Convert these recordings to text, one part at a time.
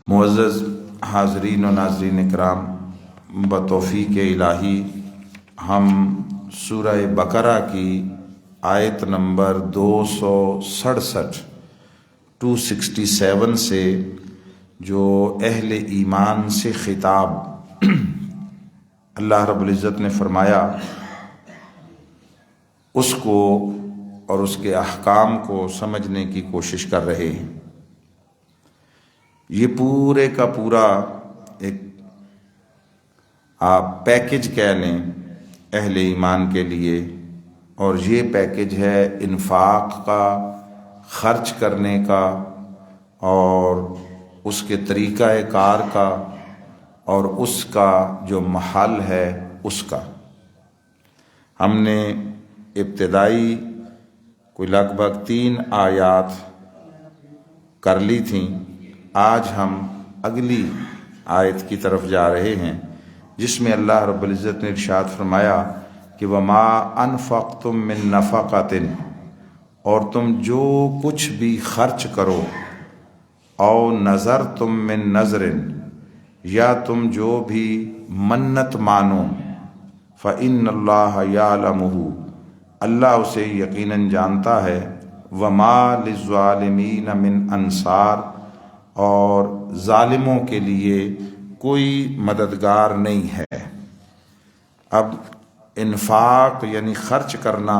معزز حاضرین و ناظرین اکرام، بتوفیق الہی ہم سورہ بقرہ کی آیت نمبر 267 سے جو اہل ایمان سے خطاب اللہ رب العزت نے فرمایا اس کو اور اس کے احکام کو سمجھنے کی کوشش کر رہے ہیں۔ یہ پورے کا پورا ایک آپ پیکج کہہ لیں اہل ایمان کے لیے، اور یہ پیکج ہے انفاق کا، خرچ کرنے کا، اور اس کے طریقہ کار کا، اور اس کا جو محل ہے اس کا۔ ہم نے ابتدائی کوئی لگ بھگ 3 آیات کر لی تھیں۔ آج ہم اگلی آیت کی طرف جا رہے ہیں جس میں اللہ رب العزت نے ارشاد فرمایا کہ وَمَا أَنفَقْتُم مِّن نَفَقَةٍ، اور تم جو کچھ بھی خرچ کرو، او نَذَرْتُم مِّن نَذْرٍ، یا تم جو بھی منت مانو، فَإِنَّ اللَّهَ يَعْلَمُهُ، اللہ اسے یقیناً جانتا ہے، وَمَا لِلظَّالِمِينَ مِنْ أَنصَارٍ، اور ظالموں کے لیے کوئی مددگار نہیں ہے۔ اب انفاق یعنی خرچ کرنا،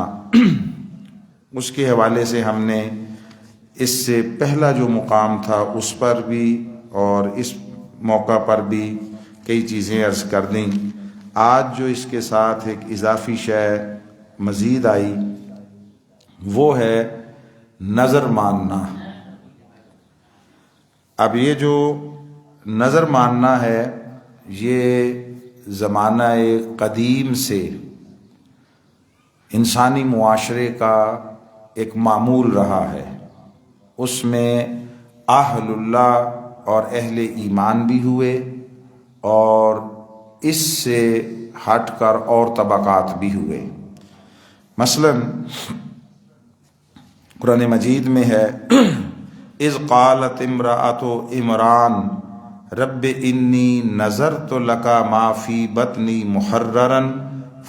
اس کے حوالے سے ہم نے اس سے پہلا جو مقام تھا اس پر بھی اور اس موقع پر بھی کئی چیزیں عرض کر دیں۔ آج جو اس کے ساتھ ایک اضافی شے مزید آئی وہ ہے نظر ماننا۔ اب یہ جو نظر ماننا ہے یہ زمانہ قدیم سے انسانی معاشرے کا ایک معمول رہا ہے۔ اس میں اہل اللہ اور اہل ایمان بھی ہوئے، اور اس سے ہٹ کر اور طبقات بھی ہوئے۔ مثلا قرآن مجید میں ہے اذ قالت امرأۃ عمران رب انی نذرت لک ما فی بطنی محررا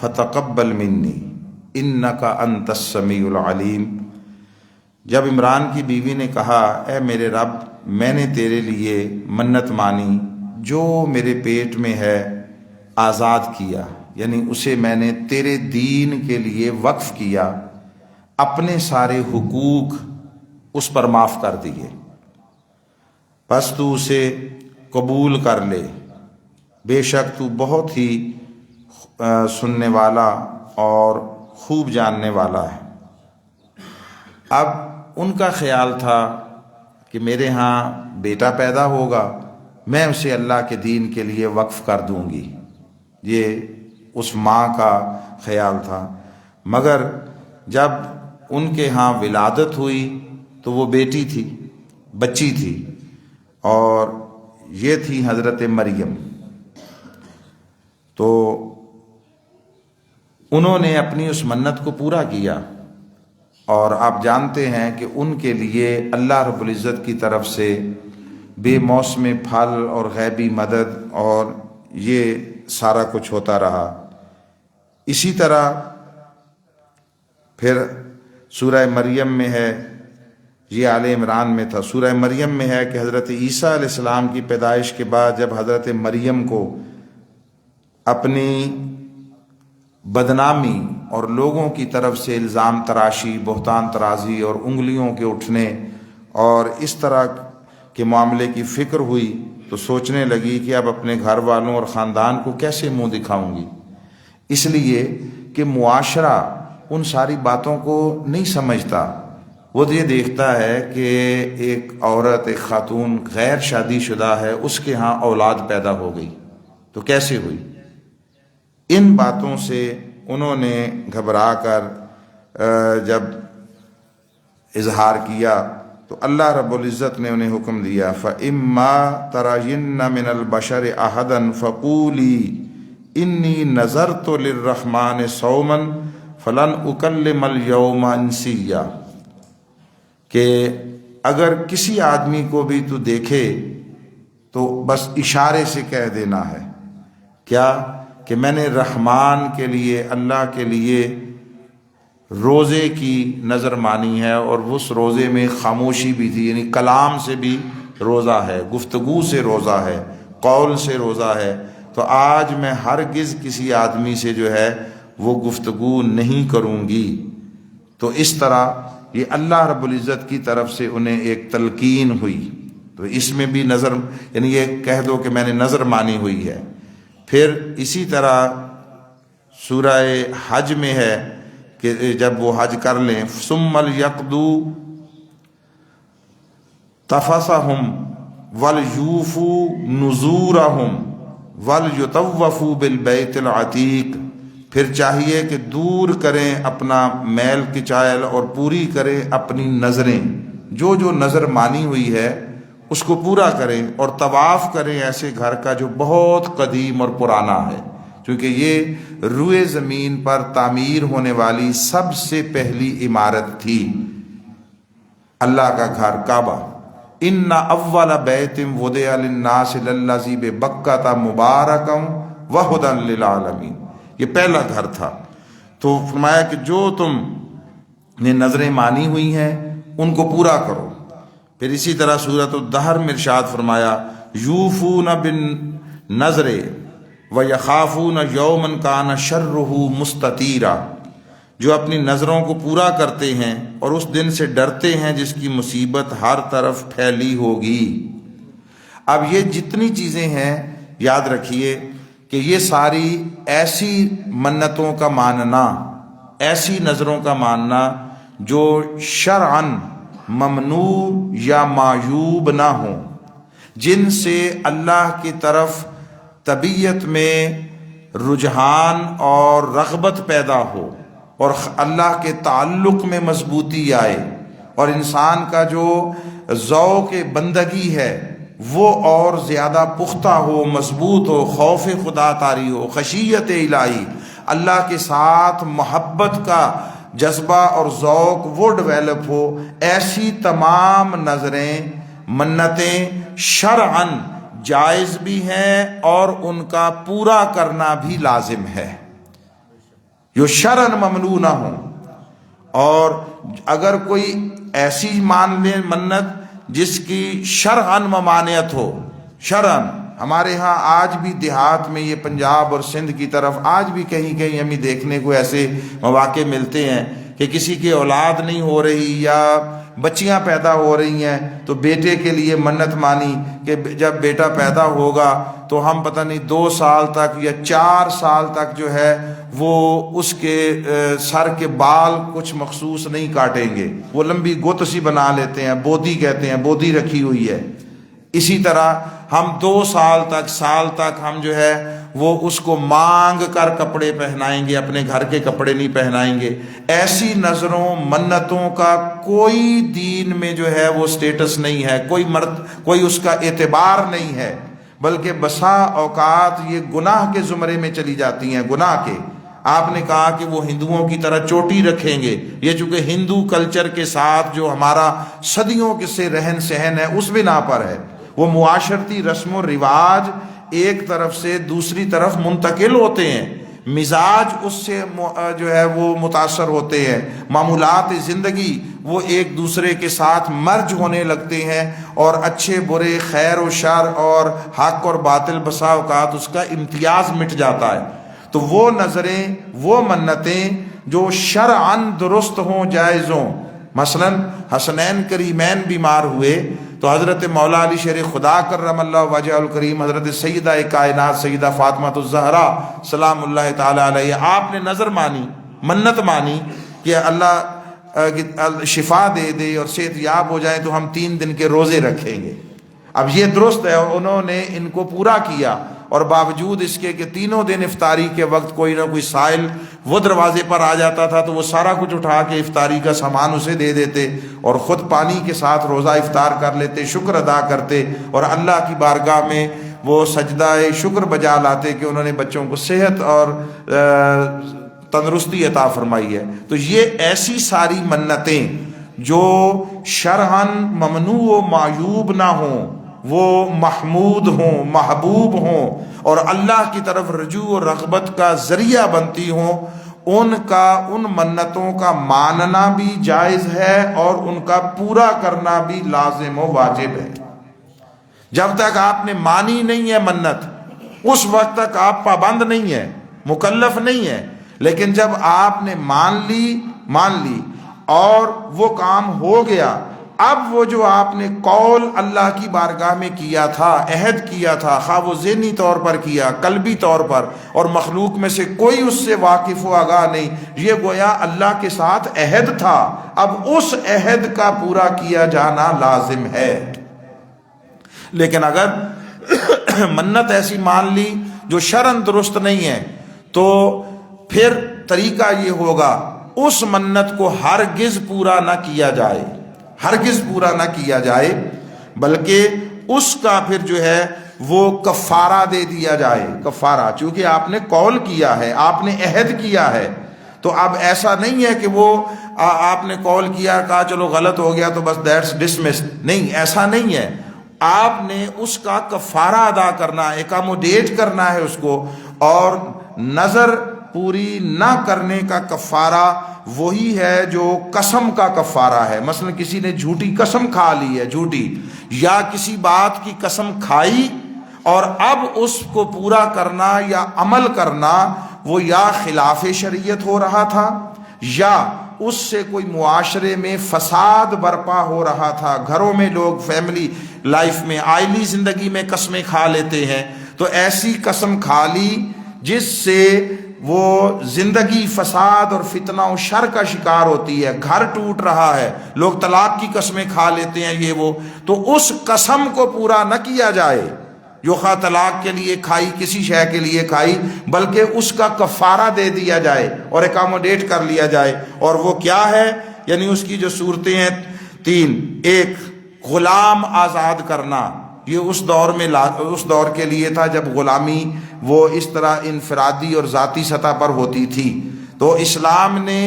فتقبل منی انک انت السمیع العلیم۔ جب عمران کی بیوی نے کہا اے میرے رب، میں نے تیرے لیے منت مانی، جو میرے پیٹ میں ہے آزاد کیا، یعنی اسے میں نے تیرے دین کے لیے وقف کیا، اپنے سارے حقوق اس پر معاف کر دیے، بس تو اسے قبول کر لے، بے شک تو بہت ہی سننے والا اور خوب جاننے والا ہے۔ اب ان کا خیال تھا کہ میرے ہاں بیٹا پیدا ہوگا، میں اسے اللہ کے دین کے لیے وقف کر دوں گی، یہ اس ماں کا خیال تھا۔ مگر جب ان کے ہاں ولادت ہوئی تو وہ بیٹی تھی، بچی تھی، اور یہ تھی حضرت مریم۔ تو انہوں نے اپنی اس منت کو پورا کیا، اور آپ جانتے ہیں کہ ان کے لیے اللہ رب العزت کی طرف سے بے موسم پھل اور غیبی مدد اور یہ سارا کچھ ہوتا رہا۔ اسی طرح پھر سورہ مریم میں ہے، یہ آل عمران میں تھا، سورہ مریم میں ہے کہ حضرت عیسیٰ علیہ السلام کی پیدائش کے بعد جب حضرت مریم کو اپنی بدنامی اور لوگوں کی طرف سے الزام تراشی، بہتان ترازی اور انگلیوں کے اٹھنے اور اس طرح کے معاملے کی فکر ہوئی، تو سوچنے لگی کہ اب اپنے گھر والوں اور خاندان کو کیسے منہ دکھاؤں گی، اس لیے کہ معاشرہ ان ساری باتوں کو نہیں سمجھتا۔ وہ یہ دیکھتا ہے کہ ایک عورت، ایک خاتون غیر شادی شدہ ہے، اس کے ہاں اولاد پیدا ہو گئی، تو کیسے ہوئی؟ ان باتوں سے انہوں نے گھبرا کر جب اظہار کیا تو اللہ رب العزت نے انہیں حکم دیا فَإِمَّا تَرَيِنَّ مِنَ الْبَشَرِ أَحَدًا فَقُولِي إِنِّي نَذَرْتُ لِلرَّحْمَنِ صَوْمًا فَلَنْ أُكَلِّمَ الْيَوْمَ إِنْسِيًّا، کہ اگر کسی آدمی کو بھی تو دیکھے تو بس اشارے سے کہہ دینا ہے کیا کہ میں نے رحمان کے لیے، اللہ کے لیے روزے کی نظر مانی ہے، اور اس روزے میں خاموشی بھی تھی، یعنی کلام سے بھی روزہ ہے، گفتگو سے روزہ ہے، قول سے روزہ ہے۔ تو آج میں ہرگز کسی آدمی سے جو ہے وہ گفتگو نہیں کروں گی۔ تو اس طرح یہ اللہ رب العزت کی طرف سے انہیں ایک تلقین ہوئی، تو اس میں بھی نظر، یعنی یہ کہہ دو کہ میں نے نظر مانی ہوئی ہے۔ پھر اسی طرح سورہ حج میں ہے کہ جب وہ حج کر لیں، ثم لیقضوا تفثهم ولیوفوا نذورهم ولیطوفوا بالبیت العتیق، پھر چاہیے کہ دور کریں اپنا میل کچائل اور پوری کریں اپنی نظریں، جو جو نظر مانی ہوئی ہے اس کو پورا کریں، اور طواف کریں ایسے گھر کا جو بہت قدیم اور پرانا ہے، کیونکہ یہ روئے زمین پر تعمیر ہونے والی سب سے پہلی عمارت تھی، اللہ کا گھر کعبہ۔ ان اول بیت وضع للناس للذی ببکۃ مبارکا وہدی للعالمین، یہ پہلا گھر تھا۔ تو فرمایا کہ جو تم نے نظریں مانی ہوئی ہیں ان کو پورا کرو۔ پھر اسی طرح سورۃ الدہر میں ارشاد فرمایا یوفون بالنذر ویخافون یوما کان شرہ مستطیرا، جو اپنی نظروں کو پورا کرتے ہیں اور اس دن سے ڈرتے ہیں جس کی مصیبت ہر طرف پھیلی ہوگی۔ اب یہ جتنی چیزیں ہیں یاد رکھیے کہ یہ ساری ایسی منتوں کا ماننا، ایسی نظروں کا ماننا جو شرعاً ممنوع یا معیوب نہ ہوں، جن سے اللہ کی طرف طبیعت میں رجحان اور رغبت پیدا ہو اور اللہ کے تعلق میں مضبوطی آئے، اور انسان کا جو ذوق بندگی ہے وہ اور زیادہ پختہ ہو، مضبوط ہو، خوف خدا طاری ہو، خشیت الہی، اللہ کے ساتھ محبت کا جذبہ اور ذوق وہ ڈیولپ ہو، ایسی تمام نظریں، منتیں شرعاً جائز بھی ہیں اور ان کا پورا کرنا بھی لازم ہے، جو شرعاً ممنوع نہ ہوں۔ اور اگر کوئی ایسی مان لے منت جس کی شرعاً ممانعت ہو، شرعاً، ہمارے ہاں آج بھی دیہات میں، یہ پنجاب اور سندھ کی طرف آج بھی کہیں کہیں ہمیں دیکھنے کو ایسے مواقع ملتے ہیں کہ کسی کی اولاد نہیں ہو رہی یا بچیاں پیدا ہو رہی ہیں تو بیٹے کے لیے منت مانی کہ جب بیٹا پیدا ہوگا تو ہم پتہ نہیں 2 سال تک یا 4 سال تک جو ہے وہ اس کے سر کے بال کچھ مخصوص نہیں کاٹیں گے، وہ لمبی گت سی بنا لیتے ہیں، بودی کہتے ہیں، بودی رکھی ہوئی ہے۔ اسی طرح ہم 2 سال تک ہم جو ہے وہ اس کو مانگ کر کپڑے پہنائیں گے، اپنے گھر کے کپڑے نہیں پہنائیں گے۔ ایسی نظروں منتوں کا کوئی دین میں جو ہے وہ سٹیٹس نہیں ہے، کوئی اس کا اعتبار نہیں ہے، بلکہ بسا اوقات یہ گناہ کے زمرے میں چلی جاتی ہیں، گناہ کے۔ آپ نے کہا کہ وہ ہندوؤں کی طرح چوٹی رکھیں گے، یہ چونکہ ہندو کلچر کے ساتھ جو ہمارا صدیوں کے سے رہن سہن ہے اس بنا پر ہے، وہ معاشرتی رسم و رواج ایک طرف سے دوسری طرف منتقل ہوتے ہیں، مزاج اس سے جو ہے وہ متاثر ہوتے ہیں، معمولات زندگی وہ ایک دوسرے کے ساتھ مرج ہونے لگتے ہیں، اور اچھے برے، خیر و شر اور حق اور باطل بسا اوقات اس کا امتیاز مٹ جاتا ہے۔ تو وہ نظریں، وہ منتیں جو شرعاً درست ہوں، جائز ہوں، مثلا حسنین کریمین بیمار ہوئے تو حضرت مولا علی شیر خدا کرم اللہ وجہ الکریم، حضرت سیدہ کائنات سیدہ فاطمہ الزہرا سلام اللہ تعالی علیہ، آپ نے نظر مانی، منت مانی کہ اللہ شفا دے دے اور صحت یاب ہو جائے تو ہم 3 دن کے روزے رکھیں گے۔ اب یہ درست ہے، اور انہوں نے ان کو پورا کیا، اور باوجود اس کے کہ 3 دن افطاری کے وقت کوئی نہ کوئی سائل وہ دروازے پر آ جاتا تھا تو وہ سارا کچھ اٹھا کے افطاری کا سامان اسے دے دیتے اور خود پانی کے ساتھ روزہ افطار کر لیتے، شکر ادا کرتے اور اللہ کی بارگاہ میں وہ سجدہ شکر بجا لاتے کہ انہوں نے بچوں کو صحت اور تندرستی عطا فرمائی ہے۔ تو یہ ایسی ساری منتیں جو شرعاً ممنوع و معیوب نہ ہوں، وہ محمود ہوں، محبوب ہوں اور اللہ کی طرف رجوع و رغبت کا ذریعہ بنتی ہوں، ان منتوں کا ماننا بھی جائز ہے اور ان کا پورا کرنا بھی لازم و واجب ہے۔ جب تک آپ نے مانی نہیں ہے منت، اس وقت تک آپ پابند نہیں ہے، مکلف نہیں ہے، لیکن جب آپ نے مان لی اور وہ کام ہو گیا، اب وہ جو آپ نے قول اللہ کی بارگاہ میں کیا تھا، عہد کیا تھا، خواہ وہ ذہنی طور پر کیا، قلبی طور پر، اور مخلوق میں سے کوئی اس سے واقف و آگاہ نہیں، یہ گویا اللہ کے ساتھ عہد تھا، اب اس عہد کا پورا کیا جانا لازم ہے۔ لیکن اگر منت ایسی مان لی جو شرعاً درست نہیں ہے، تو پھر طریقہ یہ ہوگا اس منت کو ہرگز پورا نہ کیا جائے، ہرگز پورا نہ کیا جائے، بلکہ اس کا پھر جو ہے وہ کفارہ دے دیا جائے۔ کفارہ، چونکہ آپ نے قول کیا ہے، آپ نے عہد کیا ہے، تو اب ایسا نہیں ہے کہ وہ آپ نے قول کیا، کہا چلو غلط ہو گیا تو بس دیٹس ڈسمسڈ، نہیں، ایسا نہیں ہے۔ آپ نے اس کا کفارہ ادا کرنا، ایکاموڈیٹ کرنا ہے اس کو، اور نظر پوری نہ کرنے کا کفارہ وہی ہے جو قسم کا کفارہ ہے۔ مثلا کسی نے جھوٹی قسم کھا لی ہے، جھوٹی، یا کسی بات کی قسم کھائی اور اب اس کو پورا کرنا یا عمل کرنا وہ یا خلاف شریعت ہو رہا تھا، یا اس سے کوئی معاشرے میں فساد برپا ہو رہا تھا۔ گھروں میں لوگ فیملی لائف میں، آئلی زندگی میں قسمیں کھا لیتے ہیں، تو ایسی قسم کھا لی جس سے وہ زندگی فساد اور فتنہ و شر کا شکار ہوتی ہے، گھر ٹوٹ رہا ہے، لوگ طلاق کی قسمیں کھا لیتے ہیں، یہ وہ، تو اس قسم کو پورا نہ کیا جائے جو خواہ طلاق کے لیے کھائی، کسی شے کے لیے کھائی، بلکہ اس کا کفارہ دے دیا جائے اور ایکاموڈیٹ کر لیا جائے۔ اور وہ کیا ہے؟ یعنی اس کی جو صورتیں ہیں 3، ایک غلام آزاد کرنا، یہ اس دور کے لیے تھا جب غلامی وہ اس طرح انفرادی اور ذاتی سطح پر ہوتی تھی، تو اسلام نے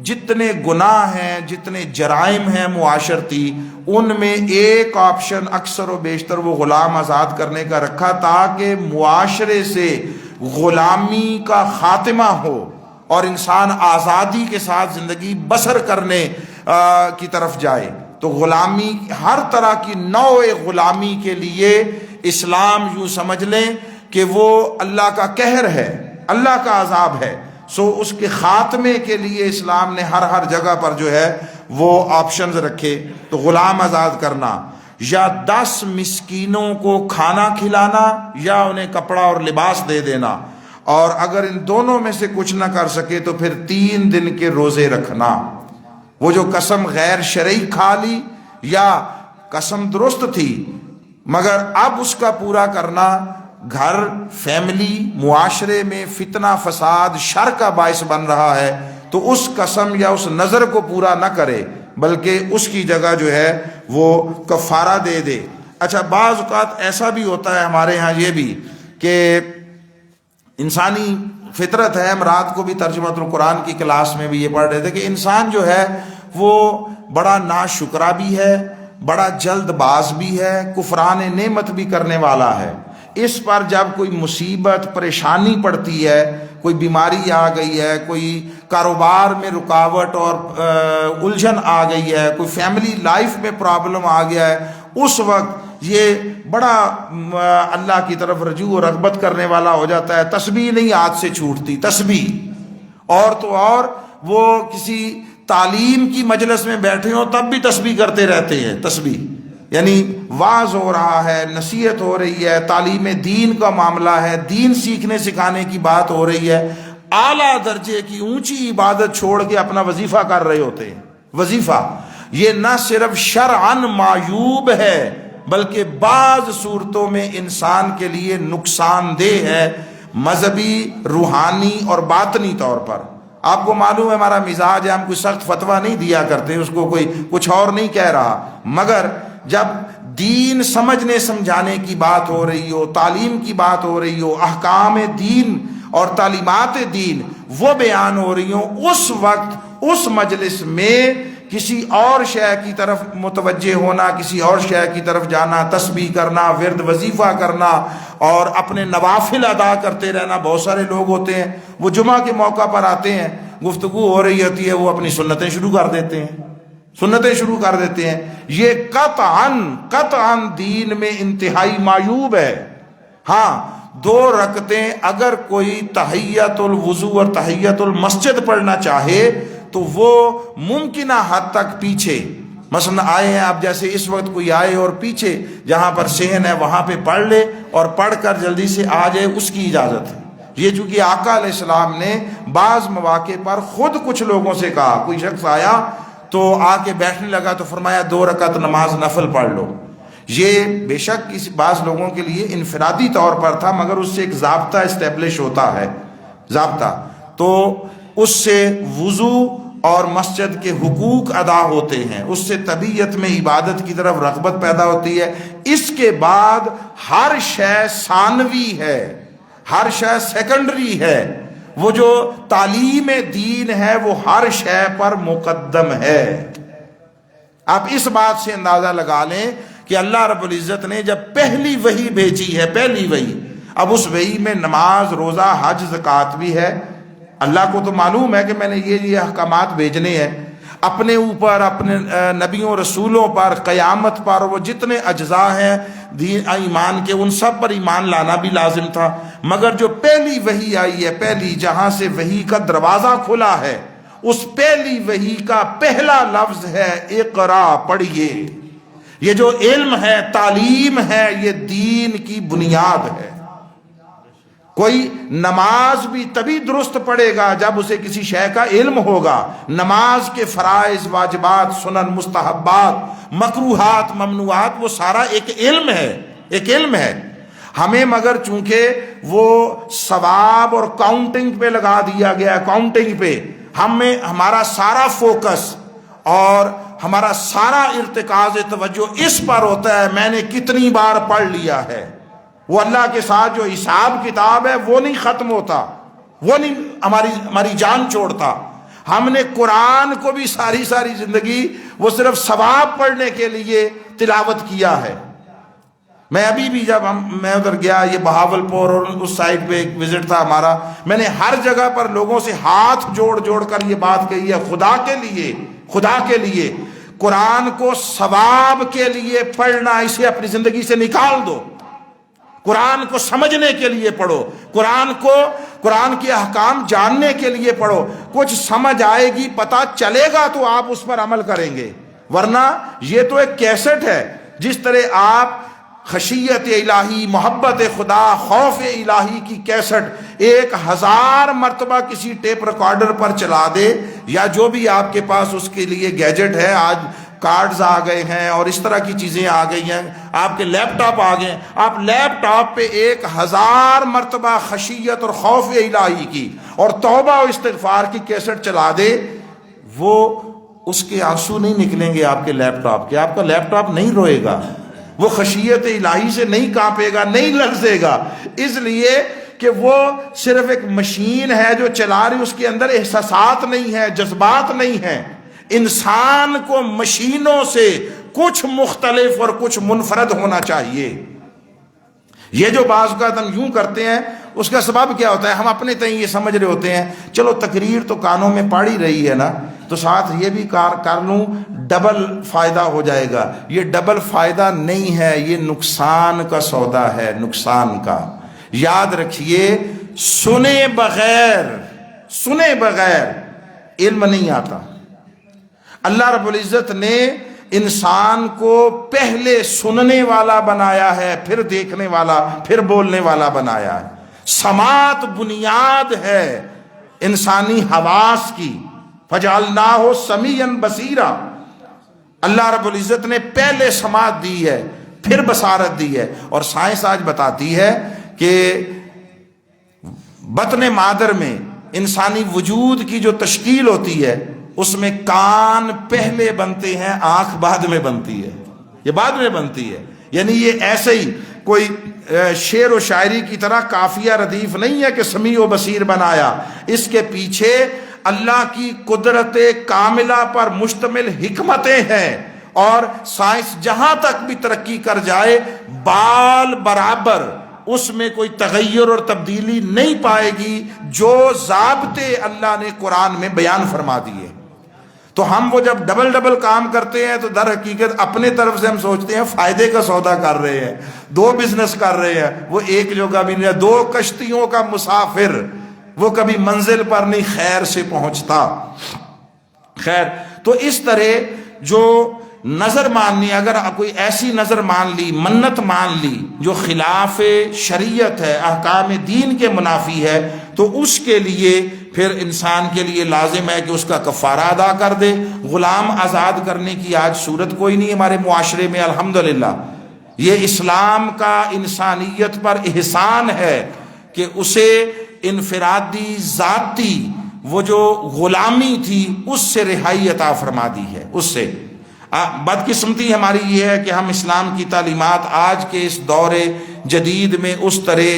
جتنے گناہ ہیں، جتنے جرائم ہیں معاشرتی، ان میں ایک آپشن اکثر و بیشتر وہ غلام آزاد کرنے کا رکھا، تاکہ معاشرے سے غلامی کا خاتمہ ہو اور انسان آزادی کے ساتھ زندگی بسر کرنے کی طرف جائے۔ تو غلامی، ہر طرح کی نوع غلامی کے لیے اسلام یوں سمجھ لیں کہ وہ اللہ کا قہر ہے، اللہ کا عذاب ہے، سو اس کے خاتمے کے لیے اسلام نے ہر جگہ پر جو ہے وہ آپشنز رکھے۔ تو غلام آزاد کرنا، یا 10 مسکینوں کو کھانا کھلانا، یا انہیں کپڑا اور لباس دے دینا، اور اگر ان دونوں میں سے کچھ نہ کر سکے تو پھر 3 دن کے روزے رکھنا۔ وہ جو قسم غیر شرعی کھا لی یا قسم درست تھی مگر اب اس کا پورا کرنا گھر، فیملی، معاشرے میں فتنہ فساد شر کا باعث بن رہا ہے، تو اس قسم یا اس نظر کو پورا نہ کرے بلکہ اس کی جگہ جو ہے وہ کفارہ دے دے۔ اچھا، بعض اوقات ایسا بھی ہوتا ہے ہمارے ہاں یہ بھی کہ انسانی فطرت ہے، ہم رات کو بھی ترجمۃ القرآن کی کلاس میں بھی یہ پڑھ رہے تھے کہ انسان جو ہے وہ بڑا ناشکرا بھی ہے، بڑا جلد باز بھی ہے، کفران نعمت بھی کرنے والا ہے۔ اس پر جب کوئی مصیبت پریشانی پڑتی ہے، کوئی بیماری آ گئی ہے، کوئی کاروبار میں رکاوٹ اور الجھن آ گئی ہے، کوئی فیملی لائف میں پرابلم آ گیا ہے، اس وقت یہ بڑا اللہ کی طرف رجوع و رغبت کرنے والا ہو جاتا ہے۔ تسبیح نہیں ہاتھ سے چھوٹتی، تسبیح، اور تو اور وہ کسی تعلیم کی مجلس میں بیٹھے ہوں تب بھی تسبیح کرتے رہتے ہیں۔ تسبیح یعنی واعظ ہو رہا ہے، نصیحت ہو رہی ہے، تعلیم دین کا معاملہ ہے، دین سیکھنے سکھانے کی بات ہو رہی ہے، اعلیٰ درجے کی اونچی عبادت چھوڑ کے اپنا وظیفہ کر رہے ہوتے ہیں۔ وظیفہ یہ نہ صرف شرعاً معیوب ہے بلکہ بعض صورتوں میں انسان کے لیے نقصان دہ ہے، مذہبی، روحانی اور باطنی طور پر۔ آپ کو معلوم ہے ہمارا مزاج ہے، ہم کوئی سخت فتویٰ نہیں دیا کرتے، اس کو کوئی کچھ اور نہیں کہہ رہا، مگر جب دین سمجھنے سمجھانے کی بات ہو رہی ہو، تعلیم کی بات ہو رہی ہو، احکام دین اور تعلیمات دین وہ بیان ہو رہی ہوں، اس وقت اس مجلس میں کسی اور شے کی طرف متوجہ ہونا، کسی اور شے کی طرف جانا، تسبیح کرنا، ورد وظیفہ کرنا اور اپنے نوافل ادا کرتے رہنا. بہت سارے لوگ ہوتے ہیں وہ جمعہ کے موقع پر آتے ہیں، گفتگو ہو رہی ہوتی ہے، وہ اپنی سنتیں شروع کر دیتے ہیں. یہ قطعاً دین میں انتہائی معیوب ہے. ہاں 2 رکعتیں اگر کوئی تحیت الوضو اور تحیت المسجد پڑھنا چاہے تو وہ ممکنہ حد تک پیچھے، مثلا آئے ہیں آپ، جیسے اس وقت کوئی آئے اور پیچھے جہاں پر صحن ہے وہاں پہ پڑھ لے اور پڑھ کر جلدی سے آ جائے، اس کی اجازت ہے. یہ چونکہ آقا علیہ السلام نے بعض مواقع پر خود کچھ لوگوں سے کہا، کوئی شخص آیا تو آ کے بیٹھنے لگا تو فرمایا 2 رکعت نماز نفل پڑھ لو. یہ بے شک بعض لوگوں کے لیے انفرادی طور پر تھا، مگر اس سے ایک ضابطہ اسٹیبلش ہوتا ہے، ضابطہ، تو اس سے وضو اور مسجد کے حقوق ادا ہوتے ہیں، اس سے طبیعت میں عبادت کی طرف رغبت پیدا ہوتی ہے. اس کے بعد ہر شے ثانوی ہے، ہر شے سیکنڈری ہے. وہ جو تعلیم دین ہے وہ ہر شے پر مقدم ہے. آپ اس بات سے اندازہ لگا لیں کہ اللہ رب العزت نے جب پہلی وحی بھیجی ہے، پہلی وحی، اب اس وحی میں نماز، روزہ، حج، زکوٰۃ بھی ہے. اللہ کو تو معلوم ہے کہ میں نے یہ احکامات بھیجنے ہیں اپنے اوپر، اپنے نبیوں رسولوں پر، قیامت پر، وہ جتنے اجزاء ہیں دین ایمان کے، ان سب پر ایمان لانا بھی لازم تھا. مگر جو پہلی وحی آئی ہے، پہلی جہاں سے وحی کا دروازہ کھلا ہے، اس پہلی وحی کا پہلا لفظ ہے اقرا، پڑھیے. یہ جو علم ہے، تعلیم ہے، یہ دین کی بنیاد ہے. کوئی نماز بھی تبھی درست پڑھے گا جب اسے کسی شے کا علم ہوگا. نماز کے فرائض، واجبات، سنن، مستحبات، مکروہات، ممنوعات، وہ سارا ایک علم ہے، ایک علم ہے. ہمیں مگر چونکہ وہ ثواب اور کاؤنٹنگ پہ لگا دیا گیا، کاؤنٹنگ پہ ہمارا سارا فوکس اور ہمارا سارا ارتکاز توجہ اس پر ہوتا ہے میں نے کتنی بار پڑھ لیا ہے. وہ اللہ کے ساتھ جو حساب کتاب ہے وہ نہیں ختم ہوتا، وہ نہیں ہماری جان چھوڑتا. ہم نے قرآن کو بھی ساری زندگی وہ صرف ثواب پڑھنے کے لیے تلاوت کیا ہے. میں ابھی بھی جب میں ادھر گیا، یہ بہاول پور اور اس سائڈ پہ ایک وزٹ تھا ہمارا، میں نے ہر جگہ پر لوگوں سے ہاتھ جوڑ کر یہ بات کہی ہے، خدا کے لیے قرآن کو ثواب کے لیے پڑھنا، اسے اپنی زندگی سے نکال دو. قرآن کو سمجھنے کے لیے پڑھو، قرآن کے احکام جاننے کے لیے پڑھو. کچھ سمجھ آئے گی، پتہ چلے گا تو آپ اس پر عمل کریں گے. ورنہ یہ تو ایک کیسٹ ہے. جس طرح آپ خشیت الہی، محبت خدا، خوف الہی کی کیسٹ 1000 مرتبہ کسی ٹیپ ریکارڈر پر چلا دے، یا جو بھی آپ کے پاس اس کے لیے گیجٹ ہے، آج کارڈز آ گئے ہیں اور اس طرح کی چیزیں آ گئی ہیں، آپ کے لیپ ٹاپ آ گئے ہیں، آپ لیپ ٹاپ پہ 1000 مرتبہ خشیت اور خوف الہی کی اور توبہ و استغفار کی کیسٹ چلا دے، وہ اس کے آنسو نہیں نکلیں گے آپ کے لیپ ٹاپ کے، آپ کا لیپ ٹاپ نہیں روئے گا، وہ خشیت الہی سے نہیں کانپے گا، نہیں لرزے گا. اس لیے کہ وہ صرف ایک مشین ہے جو چلا رہی، اس کے اندر احساسات نہیں ہے، جذبات نہیں ہیں. انسان کو مشینوں سے کچھ مختلف اور کچھ منفرد ہونا چاہیے. یہ جو بعض اوقات ہم یوں کرتے ہیں، اس کا سبب کیا ہوتا ہے؟ ہم اپنے تئیں یہ سمجھ رہے ہوتے ہیں چلو تقریر تو کانوں میں پڑ ہی رہی ہے نا، تو ساتھ یہ بھی کر لوں، ڈبل فائدہ ہو جائے گا. یہ ڈبل فائدہ نہیں ہے، یہ نقصان کا سودا ہے، نقصان کا. یاد رکھیے، سنے بغیر علم نہیں آتا. اللہ رب العزت نے انسان کو پہلے سننے والا بنایا ہے، پھر دیکھنے والا، پھر بولنے والا بنایا ہے. سماعت بنیاد ہے انسانی حواس کی. فجعلناہ سمیعا بصیرا. اللہ رب العزت نے پہلے سماعت دی ہے، پھر بصارت دی ہے. اور سائنس آج بتاتی ہے کہ بطن مادر میں انسانی وجود کی جو تشکیل ہوتی ہے، اس میں کان پہلے بنتے ہیں، آنکھ بعد میں بنتی ہے. یہ بعد میں بنتی ہے. یعنی یہ ایسے ہی کوئی شعر و شاعری کی طرح قافیہ ردیف نہیں ہے کہ سمیع و بصیر بنایا. اس کے پیچھے اللہ کی قدرت کاملہ پر مشتمل حکمتیں ہیں، اور سائنس جہاں تک بھی ترقی کر جائے بال برابر اس میں کوئی تغیر اور تبدیلی نہیں پائے گی جو ضابطے اللہ نے قرآن میں بیان فرما دیے۔ تو ہم وہ جب ڈبل کام کرتے ہیں تو در حقیقت اپنے طرف سے ہم سوچتے ہیں فائدے کا سودا کر رہے ہیں، دو بزنس کر رہے ہیں، وہ ایک جو کبھی نہیں، دو کشتیوں کا مسافر، وہ کبھی منزل پر نہیں خیر سے پہنچتا۔ خیر، تو اس طرح جو نظر ماننی، اگر کوئی ایسی نظر مان لی، منت مان لی جو خلاف شریعت ہے، احکام دین کے منافی ہے، تو اس کے لیے پھر انسان کے لیے لازم ہے کہ اس کا کفارہ ادا کر دے۔ غلام آزاد کرنے کی آج صورت کوئی نہیں ہمارے معاشرے میں، الحمدللہ۔ یہ اسلام کا انسانیت پر احسان ہے کہ اسے انفرادی ذاتی وہ جو غلامی تھی اس سے رہائی عطا فرما دی ہے۔ اس سے بدقسمتی ہماری یہ ہے کہ ہم اسلام کی تعلیمات آج کے اس دور جدید میں اس طرح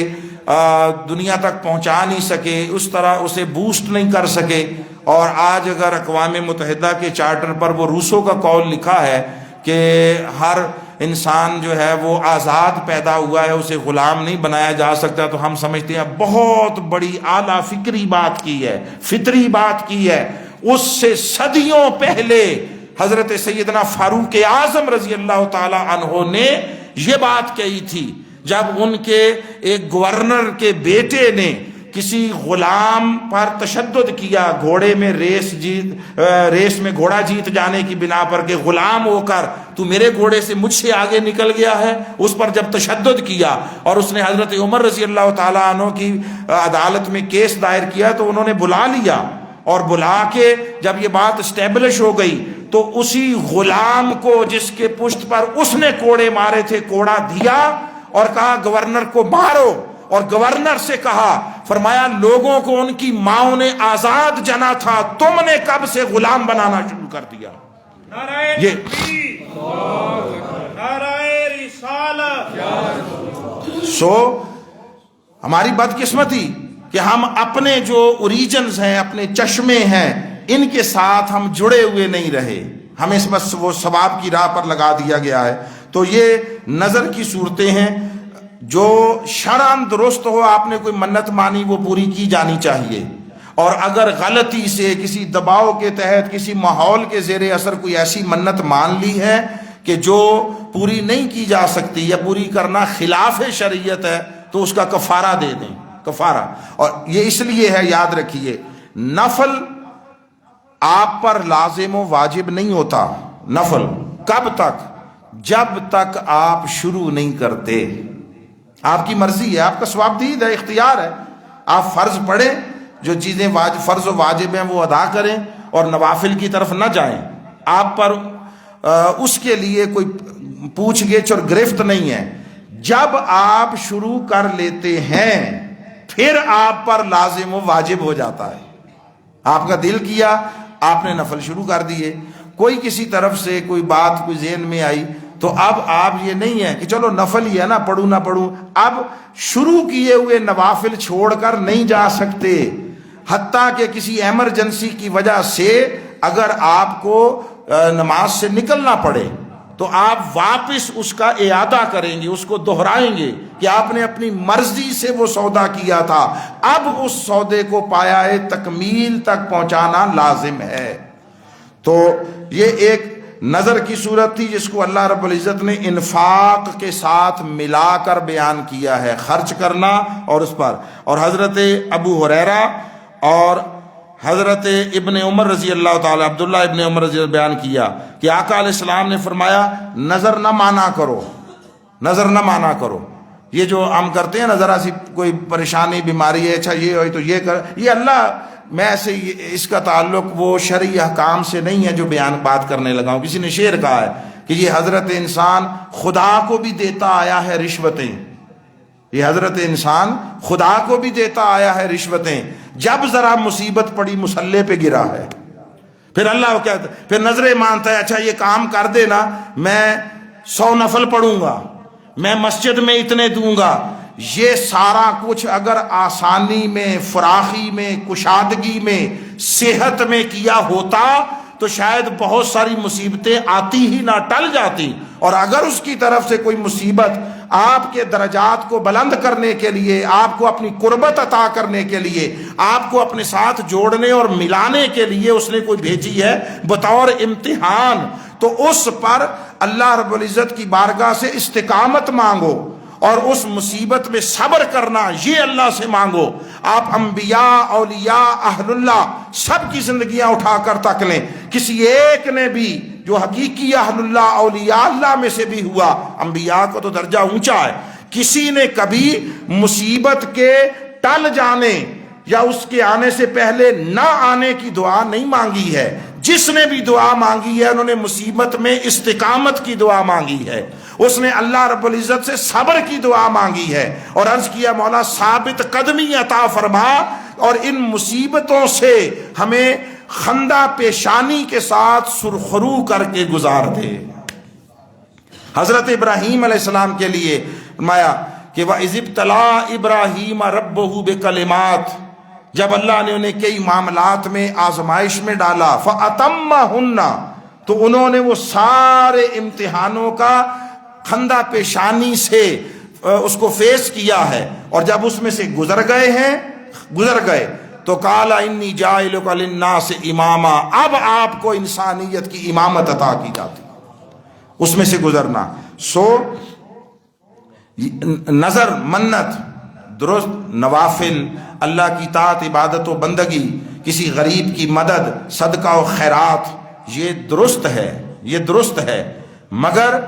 دنیا تک پہنچا نہیں سکے، اس طرح اسے بوسٹ نہیں کر سکے۔ اور آج اگر اقوام متحدہ کے چارٹر پر وہ روسو کا قول لکھا ہے کہ ہر انسان جو ہے وہ آزاد پیدا ہوا ہے، اسے غلام نہیں بنایا جا سکتا، تو ہم سمجھتے ہیں بہت بڑی اعلیٰ فکری بات کی ہے، فطری بات کی ہے۔ اس سے صدیوں پہلے حضرت سیدنا فاروق اعظم رضی اللہ تعالی عنہ نے یہ بات کہی تھی جب ان کے ایک گورنر کے بیٹے نے کسی غلام پر تشدد کیا، گھوڑے میں ریس میں گھوڑا جیت جانے کی بنا پر کہ غلام ہو کر تو میرے گھوڑے سے مجھ سے آگے نکل گیا ہے، اس پر جب تشدد کیا اور اس نے حضرت عمر رضی اللہ تعالیٰ عنہ کی عدالت میں کیس دائر کیا، تو انہوں نے بلا لیا، اور بلا کے جب یہ بات اسٹیبلش ہو گئی تو اسی غلام کو جس کے پشت پر اس نے کوڑے مارے تھے کوڑا دیا اور کہا گورنر کو مارو، اور گورنر سے کہا، فرمایا لوگوں کو ان کی ماؤں نے آزاد جنا تھا، تم نے کب سے غلام بنانا شروع کر دیا۔ یہ ہماری بدقسمتی کہ ہم اپنے جو اوریجنز ہیں، اپنے چشمے ہیں، ان کے ساتھ ہم جڑے ہوئے نہیں رہے، ہمیں بس وہ ثواب کی راہ پر لگا دیا گیا ہے۔ تو یہ نظر کی صورتیں ہیں جو شرعاً درست ہو، آپ نے کوئی منت مانی وہ پوری کی جانی چاہیے، اور اگر غلطی سے کسی دباؤ کے تحت کسی ماحول کے زیر اثر کوئی ایسی منت مان لی ہے کہ جو پوری نہیں کی جا سکتی یا پوری کرنا خلاف شریعت ہے، تو اس کا کفارہ دے دیں، کفارہ۔ اور یہ اس لیے ہے، یاد رکھیے، نفل آپ پر لازم و واجب نہیں ہوتا۔ نفل کب تک؟ جب تک آپ شروع نہیں کرتے۔ آپ کی مرضی ہے، آپ کا ثواب دید ہے، اختیار ہے، آپ فرض پڑھیں، جو چیزیں فرض و واجب ہیں وہ ادا کریں اور نوافل کی طرف نہ جائیں۔ آپ پر اس کے لیے کوئی پوچھ گچھ اور گرفت نہیں ہے۔ جب آپ شروع کر لیتے ہیں پھر آپ پر لازم و واجب ہو جاتا ہے۔ آپ کا دل کیا، آپ نے نفل شروع کر دیے، کوئی کسی طرف سے کوئی بات کوئی ذہن میں آئی، تو اب آپ یہ نہیں ہے کہ چلو نفل ہی ہے نا، پڑھوں نہ پڑھوں، اب شروع کیے ہوئے نوافل چھوڑ کر نہیں جا سکتے، حتیٰ کہ کسی ایمرجنسی کی وجہ سے اگر آپ کو نماز سے نکلنا پڑے تو آپ واپس اس کا اعادہ کریں گے، اس کو دہرائیں گے کہ آپ نے اپنی مرضی سے وہ سودا کیا تھا، اب اس سودے کو پایہ تکمیل تک پہنچانا لازم ہے۔ تو یہ ایک نظر کی صورت تھی جس کو اللہ رب العزت نے انفاق کے ساتھ ملا کر بیان کیا ہے، خرچ کرنا اور اس پر۔ اور حضرت ابو ہریرہ اور حضرت ابن عمر رضی اللہ تعالی، عبداللہ ابن عمر رضی اللہ بیان کیا کہ آقا علیہ السلام نے فرمایا نظر نہ مانا کرو، نظر نہ مانا کرو۔ یہ جو ہم کرتے ہیں نا، ذرا سی کوئی پریشانی بیماری ہے، اچھا یہ ہوئی تو یہ کر، یہ اللہ میں ایسے اس کا تعلق وہ شرعی احکام سے نہیں ہے جو بیان بات کرنے لگا ہوں۔ کسی نے شعر کہا ہے کہ یہ حضرت انسان خدا کو بھی دیتا آیا ہے رشوتیں، یہ حضرت انسان خدا کو بھی دیتا آیا ہے رشوتیں، جب ذرا مصیبت پڑی مسلح پہ گرا ہے۔ پھر اللہ کیا، پھر نظریں مانتا ہے، اچھا یہ کام کر دے نا، میں 100 نفل پڑھوں گا، میں مسجد میں اتنے دوں گا، یہ سارا کچھ اگر آسانی میں، فراخی میں، کشادگی میں، صحت میں کیا ہوتا تو شاید بہت ساری مصیبتیں آتی ہی نہ، ٹل جاتی. اور اگر اس کی طرف سے کوئی مصیبت آپ کے درجات کو بلند کرنے کے لیے، آپ کو اپنی قربت عطا کرنے کے لیے، آپ کو اپنے ساتھ جوڑنے اور ملانے کے لیے اس نے کوئی بھیجی ہے بطور امتحان، تو اس پر اللہ رب العزت کی بارگاہ سے استقامت مانگو اور اس مصیبت میں صبر کرنا یہ اللہ سے مانگو. آپ انبیاء، اولیاء، اہل اللہ سب کی زندگیاں اٹھا کر تک لیں، کسی ایک نے بھی جو حقیقی اہل اللہ، اولیاء اللہ میں سے بھی ہوا، انبیاء کا تو درجہ اونچا ہے، کسی نے کبھی مصیبت کے ٹل جانے یا اس کے آنے سے پہلے نہ آنے کی دعا نہیں مانگی ہے. جس نے بھی دعا مانگی ہے انہوں نے مصیبت میں استقامت کی دعا مانگی ہے، اس نے اللہ رب العزت سے صبر کی دعا مانگی ہے اور عرض کیا مولا ثابت قدمی عطا فرما اور ان مصیبتوں سے ہمیں خندہ پیشانی کے ساتھ سرخرو کر کے گزار دے. حضرت ابراہیم علیہ السلام کے لیے فرمایا کہ وَإِذِ ابْتَلَىٰ إِبْرَاهِيمَ رَبُّهُ بِكَلِمَاتٍ، جب اللہ نے انہیں کئی معاملات میں آزمائش میں ڈالا، فَأَتَمَّهُنَّ، تو انہوں نے وہ سارے امتحانوں کا خندہ پیشانی سے اس کو فیس کیا ہے، اور جب اس میں سے گزر گئے تو قَالَ إِنِّي جَاعِلُكَ لِلنَّاسِ إِمَامًا، اب آپ کو انسانیت کی امامت عطا کی جاتی، اس میں سے گزرنا. سو نظر، منت، درست، نوافل، اللہ کی طاعت، عبادت و بندگی، کسی غریب کی مدد، صدقہ و خیرات، یہ درست ہے، مگر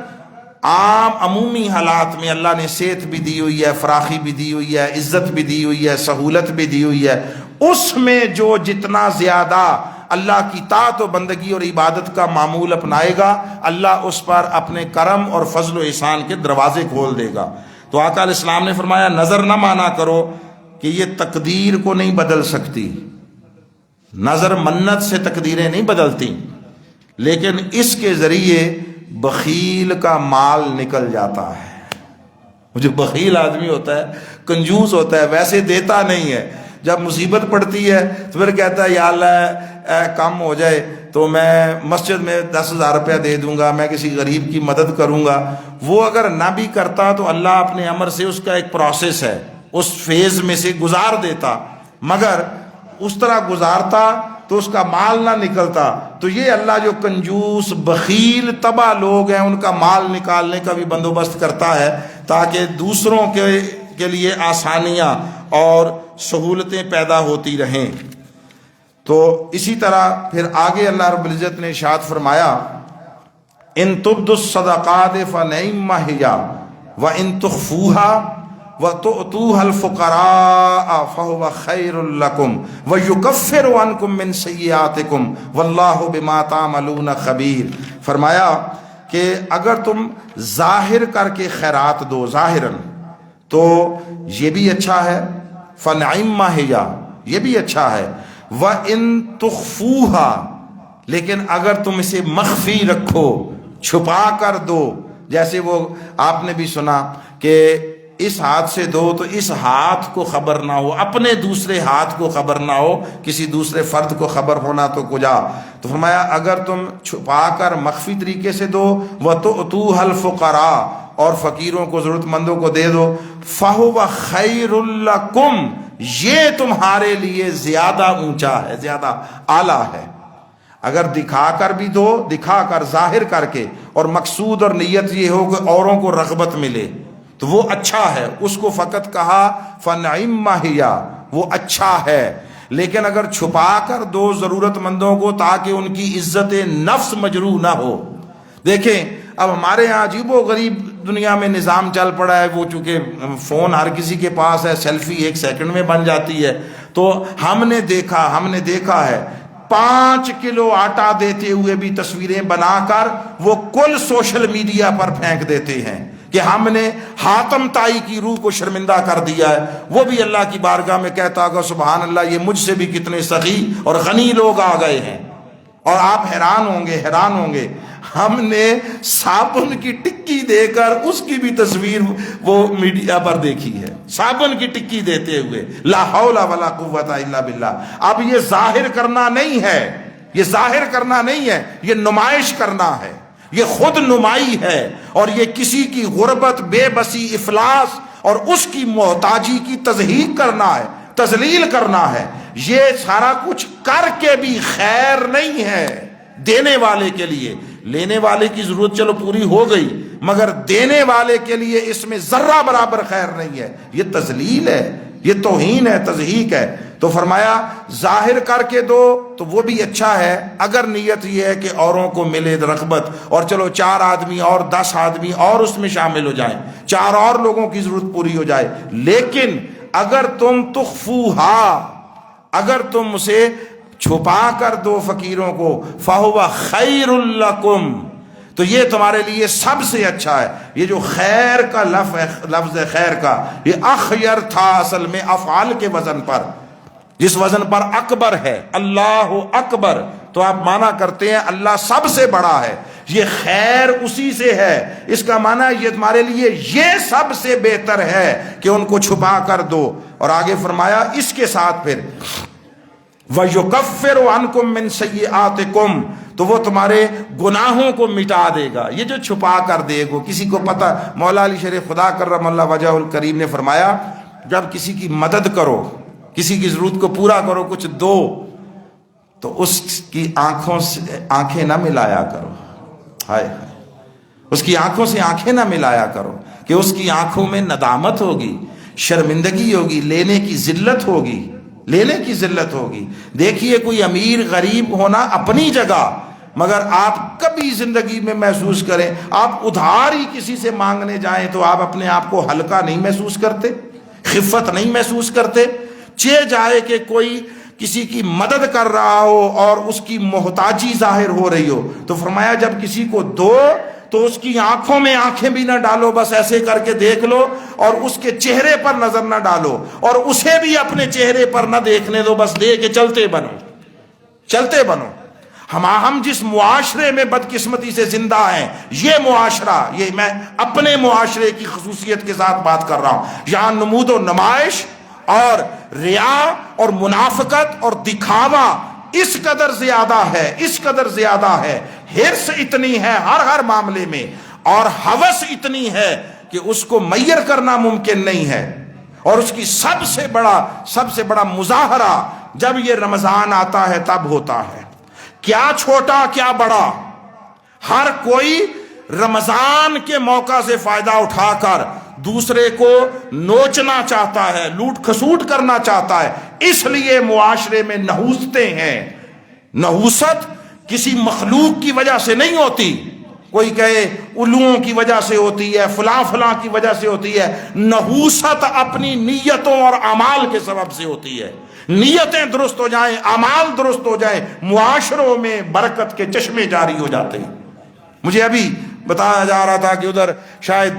عام عمومی حالات میں اللہ نے صحت بھی دی ہوئی ہے، فراخی بھی دی ہوئی ہے، عزت بھی دی ہوئی ہے، سہولت بھی دی ہوئی ہے، اس میں جو جتنا زیادہ اللہ کی طاعت و بندگی اور عبادت کا معمول اپنائے گا، اللہ اس پر اپنے کرم اور فضل و احسان کے دروازے کھول دے گا. تو آقا علیہ السلام نے فرمایا نظر نہ مانا کرو کہ یہ تقدیر کو نہیں بدل سکتی، نظر منت سے تقدیریں نہیں بدلتی، لیکن اس کے ذریعے بخیل کا مال نکل جاتا ہے. جو بخیل آدمی ہوتا ہے، کنجوس ہوتا ہے، ویسے دیتا نہیں ہے، جب مصیبت پڑتی ہے تو پھر کہتا ہے یا اللہ کم ہو جائے تو میں مسجد میں 10,000 روپیہ دے دوں گا، میں کسی غریب کی مدد کروں گا. وہ اگر نہ بھی کرتا تو اللہ اپنے امر سے اس کا ایک پروسیس ہے، اس فیز میں سے گزار دیتا، مگر اس طرح گزارتا تو اس کا مال نہ نکلتا. تو یہ اللہ جو کنجوس، بخیل، تباہ لوگ ہیں ان کا مال نکالنے کا بھی بندوبست کرتا ہے تاکہ دوسروں کے لیے آسانیاں اور سہولتیں پیدا ہوتی رہیں. تو اسی طرح پھر آگے اللہ رب العزت نے ارشاد فرمایا ان تبدوا الصدقات فنعما ہی وان تخفوها وتؤتوها الفقراء فهو خير لكم ويكفر عنكم من سيئاتكم والله بما تعملون خبير. فرمایا کہ اگر تم ظاہر کر کے خیرات دو ظاہراً تو یہ بھی اچھا ہے، فنعما ہی یہ بھی اچھا ہے، وَإِن تُخْفُوهَا لیکن اگر تم اسے مخفی رکھو، چھپا کر دو، جیسے وہ آپ نے بھی سنا کہ اس ہاتھ سے دو تو اس ہاتھ کو خبر نہ ہو، اپنے دوسرے ہاتھ کو خبر نہ ہو، کسی دوسرے فرد کو خبر ہونا تو کجا. تو فرمایا اگر تم چھپا کر مخفی طریقے سے دو، وَتُؤْتُوهَا الْفُقَرَاءَ اور فقیروں کو، ضرورت مندوں کو دے دو، فَهُوَ خَيْرٌ لَكُمْ یہ تمہارے لیے زیادہ اونچا ہے، زیادہ اعلیٰ ہے. اگر دکھا کر بھی دو، دکھا کر ظاہر کر کے، اور مقصود اور نیت یہ ہو کہ اوروں کو رغبت ملے تو وہ اچھا ہے، اس کو فقط کہا فنعما ہی وہ اچھا ہے. لیکن اگر چھپا کر دو ضرورت مندوں کو تاکہ ان کی عزت نفس مجروح نہ ہو. دیکھیں اب ہمارے ہاں عجیب و غریب دنیا میں نظام چل پڑا ہے، وہ چونکہ فون ہر کسی کے پاس ہے، سیلفی 1 سیکنڈ میں بن جاتی ہے. تو ہم نے دیکھا ہے 5 کلو آٹا دیتے ہوئے بھی تصویریں بنا کر وہ کل سوشل میڈیا پر پھینک دیتے ہیں کہ ہم نے حاتم تائی کی روح کو شرمندہ کر دیا ہے. وہ بھی اللہ کی بارگاہ میں کہتا ہوگا سبحان اللہ یہ مجھ سے بھی کتنے سخی اور غنی لوگ آ گئے ہیں. اور آپ حیران ہوں گے ہم نے صابن کی ٹکی دے کر اس کی بھی تصویر وہ میڈیا پر دیکھی ہے، صابن کی ٹکی دیتے ہوئے، لا حول ولا قوت الا باللہ۔ اب یہ ظاہر کرنا نہیں ہے، یہ ظاہر کرنا نہیں ہے، یہ نمائش کرنا ہے، یہ خود نمائی ہے، اور یہ کسی کی غربت، بے بسی، افلاس اور اس کی محتاجی کی تضحیق کرنا ہے، تذلیل کرنا ہے۔ یہ سارا کچھ کر کے بھی خیر نہیں ہے دینے والے کے لیے۔ لینے والے کی ضرورت چلو پوری ہو گئی، مگر دینے والے کے لیے اس میں ذرہ برابر خیر نہیں ہے۔ یہ تذلیل ہے، یہ توہین ہے، تضحیق ہے۔ تو فرمایا ظاہر کر کے دو تو وہ بھی اچھا ہے، اگر نیت یہ ہے کہ اوروں کو ملے رغبت، اور چلو 4 آدمی اور 10 آدمی اور اس میں شامل ہو جائیں، 4 اور لوگوں کی ضرورت پوری ہو جائے۔ لیکن اگر تم تخفوہا، اگر تم اسے چھپا کر دو فقیروں کو، فَهُوَ خَيْرٌ لَكُمْ، تو یہ تمہارے لیے سب سے اچھا ہے۔ یہ جو خیر کا لفظ ہے، خیر کا، یہ اخیر تھا اصل میں افعال کے وزن پر، جس وزن پر اکبر ہے، اللہ اکبر، تو آپ معنی کرتے ہیں اللہ سب سے بڑا ہے، یہ خیر اسی سے ہے۔ اس کا معنی یہ تمہارے لیے یہ سب سے بہتر ہے کہ ان کو چھپا کر دو۔ اور آگے فرمایا اس کے ساتھ پھر وَيُكَفِّرُ عَنْكُم مِّن سَيِّئَاتِكُم، تو وہ تمہارے گناہوں کو مٹا دے گا۔ یہ جو چھپا کر دے گا، کسی کو پتہ، مولا علی شریف خدا کرم اللہ وجہ الکریم نے فرمایا جب کسی کی مدد کرو، کسی کی ضرورت کو پورا کرو، کچھ دو، تو اس کی آنکھوں سے آنکھیں نہ ملایا کرو، ہائے اس کی آنکھوں سے آنکھیں نہ ملایا کرو، کہ اس کی آنکھوں میں ندامت ہوگی، شرمندگی ہوگی، لینے کی ذلت ہوگی، لینے کی ذلت ہوگی۔ دیکھیے کوئی امیر غریب ہونا اپنی جگہ، مگر آپ کبھی زندگی میں محسوس کریں، آپ ادھار ہی کسی سے مانگنے جائیں تو آپ اپنے آپ کو ہلکا نہیں محسوس کرتے، خفت نہیں محسوس کرتے؟ جائے کہ کوئی کسی کی مدد کر رہا ہو اور اس کی محتاجی ظاہر ہو رہی ہو، تو فرمایا جب کسی کو دو تو اس کی آنکھوں میں آنکھیں بھی نہ ڈالو، بس ایسے کر کے دیکھ لو، اور اس کے چہرے پر نظر نہ ڈالو، اور اسے بھی اپنے چہرے پر نہ دیکھنے دو، بس دے کے چلتے بنو، چلتے بنو۔ ہم جس معاشرے میں بدقسمتی سے زندہ ہیں، یہ معاشرہ، یہ میں اپنے معاشرے کی خصوصیت کے ساتھ بات کر رہا ہوں، یہاں نمود و نمائش اور ریا اور منافقت اور دکھاوا اس قدر زیادہ ہے، اس قدر زیادہ ہے، حرص اتنی ہے ہر معاملے میں، اور ہوس اتنی ہے کہ اس کو میسر کرنا ممکن نہیں ہے۔ اور اس کی سب سے بڑا مظاہرہ جب یہ رمضان آتا ہے تب ہوتا ہے، کیا چھوٹا کیا بڑا، ہر کوئی رمضان کے موقع سے فائدہ اٹھا کر دوسرے کو نوچنا چاہتا ہے، لوٹ کھسوٹ کرنا چاہتا ہے۔ اس لیے معاشرے میں نحوستیں ہیں۔ نحوست کسی مخلوق کی وجہ سے نہیں ہوتی، کوئی کہے الوؤں کی وجہ سے ہوتی ہے، فلاں کی وجہ سے ہوتی ہے۔ نحوست اپنی نیتوں اور اعمال کے سبب سے ہوتی ہے۔ نیتیں درست ہو جائیں، اعمال درست ہو جائیں، معاشروں میں برکت کے چشمے جاری ہو جاتے ہیں۔ مجھے ابھی بتایا جا رہا تھا کہ ادھر شاید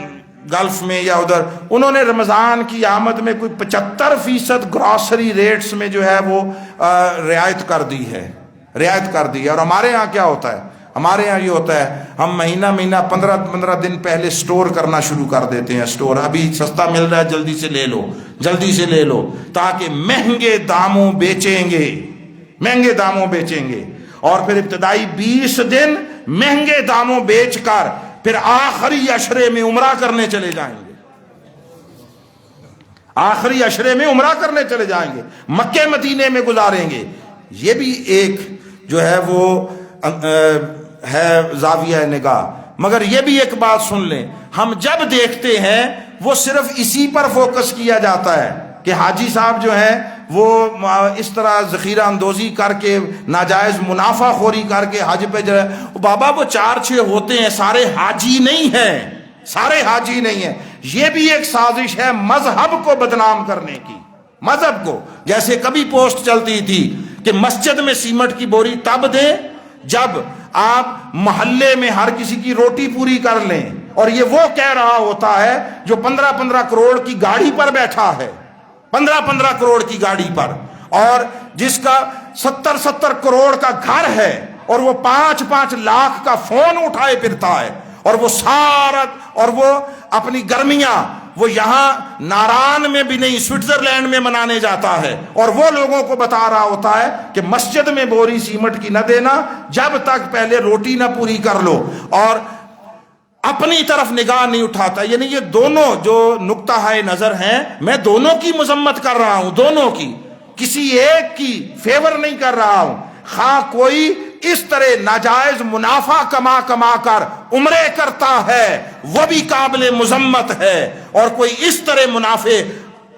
گلف میں یا ادھر انہوں نے رمضان کی آمد میں کوئی 75% گراسری ریٹس میں جو ہے وہ رعایت کر دی ہے، رعایت کر دی ہے۔ اور ہمارے ہاں کیا ہوتا ہے؟ ہمارے ہاں یہ ہوتا ہے، ہم مہینہ 15 دن پہلے سٹور کرنا شروع کر دیتے ہیں۔ سٹور ابھی سستا مل رہا ہے، جلدی سے لے لو، جلدی سے لے لو، تاکہ مہنگے داموں بیچیں گے، مہنگے داموں بیچیں گے، اور پھر ابتدائی 20 دن مہنگے داموں بیچ کر پھر آخری عشرے میں عمرہ کرنے چلے جائیں گے، آخری عشرے میں عمرہ کرنے چلے جائیں گے، مکے مدینے میں گزاریں گے۔ یہ بھی ایک جو ہے وہ ہے زاویہ نگاہ۔ مگر یہ بھی ایک بات سن لیں، ہم جب دیکھتے ہیں وہ صرف اسی پر فوکس کیا جاتا ہے کہ حاجی صاحب جو ہیں وہ اس طرح ذخیرہ اندوزی کر کے ناجائز منافع خوری کر کے حج پہ جو ہے، بابا وہ 4-6 ہوتے ہیں، سارے حاجی نہیں ہیں، سارے حاجی نہیں ہیں۔ یہ بھی ایک سازش ہے مذہب کو بدنام کرنے کی، مذہب کو۔ جیسے کبھی پوسٹ چلتی تھی کہ مسجد میں سیمنٹ کی بوری تب دیں جب آپ محلے میں ہر کسی کی روٹی پوری کر لیں، اور یہ وہ کہہ رہا ہوتا ہے جو 15 کروڑ کی گاڑی پر بیٹھا ہے، 15 کروڑ کی گاڑی پر، اور جس کا 70 کروڑ کا گھر ہے، اور وہ 5-5 لاکھ کا فون اٹھائے پھرتا ہے، اور وہ سارا، اور وہ اپنی گرمیاں وہ یہاں ناران میں بھی نہیں سوئٹزرلینڈ میں منانے جاتا ہے، اور وہ لوگوں کو بتا رہا ہوتا ہے کہ مسجد میں بوری سیمنٹ کی نہ دینا جب تک پہلے روٹی نہ پوری کر لو، اور اپنی طرف نگاہ نہیں اٹھاتا۔ یعنی یہ دونوں جو نقطہ نظر ہیں، میں دونوں کی مذمت کر رہا ہوں، دونوں کی، کسی ایک کی فیور نہیں کر رہا ہوں۔ خواہ کوئی اس طرح ناجائز منافع کما کر عمرے کرتا ہے وہ بھی قابل مذمت ہے، اور کوئی اس طرح منافع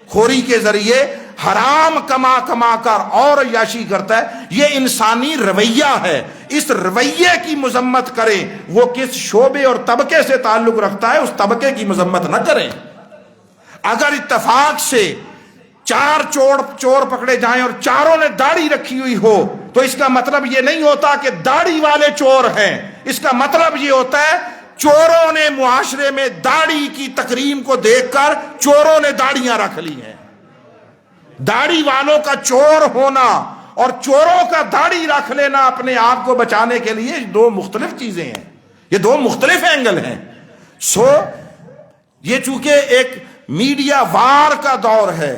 خوری کے ذریعے حرام کما کر اور عیاشی کرتا ہے، یہ انسانی رویہ ہے۔ اس رویے کی مذمت کریں، وہ کس شعبے اور طبقے سے تعلق رکھتا ہے اس طبقے کی مذمت نہ کریں۔ اگر اتفاق سے 4 چور پکڑے جائیں اور چاروں نے داڑھی رکھی ہوئی ہو تو اس کا مطلب یہ نہیں ہوتا کہ داڑھی والے چور ہیں، اس کا مطلب یہ ہوتا ہے چوروں نے معاشرے میں داڑھی کی تکریم کو دیکھ کر چوروں نے داڑھیاں رکھ لی ہیں۔ داڑھی والوں کا چور ہونا اور چوروں کا داڑھی رکھ لینا اپنے آپ کو بچانے کے لیے 2 مختلف چیزیں ہیں، یہ 2 مختلف اینگل ہیں۔ یہ چونکہ ایک میڈیا وار کا دور ہے،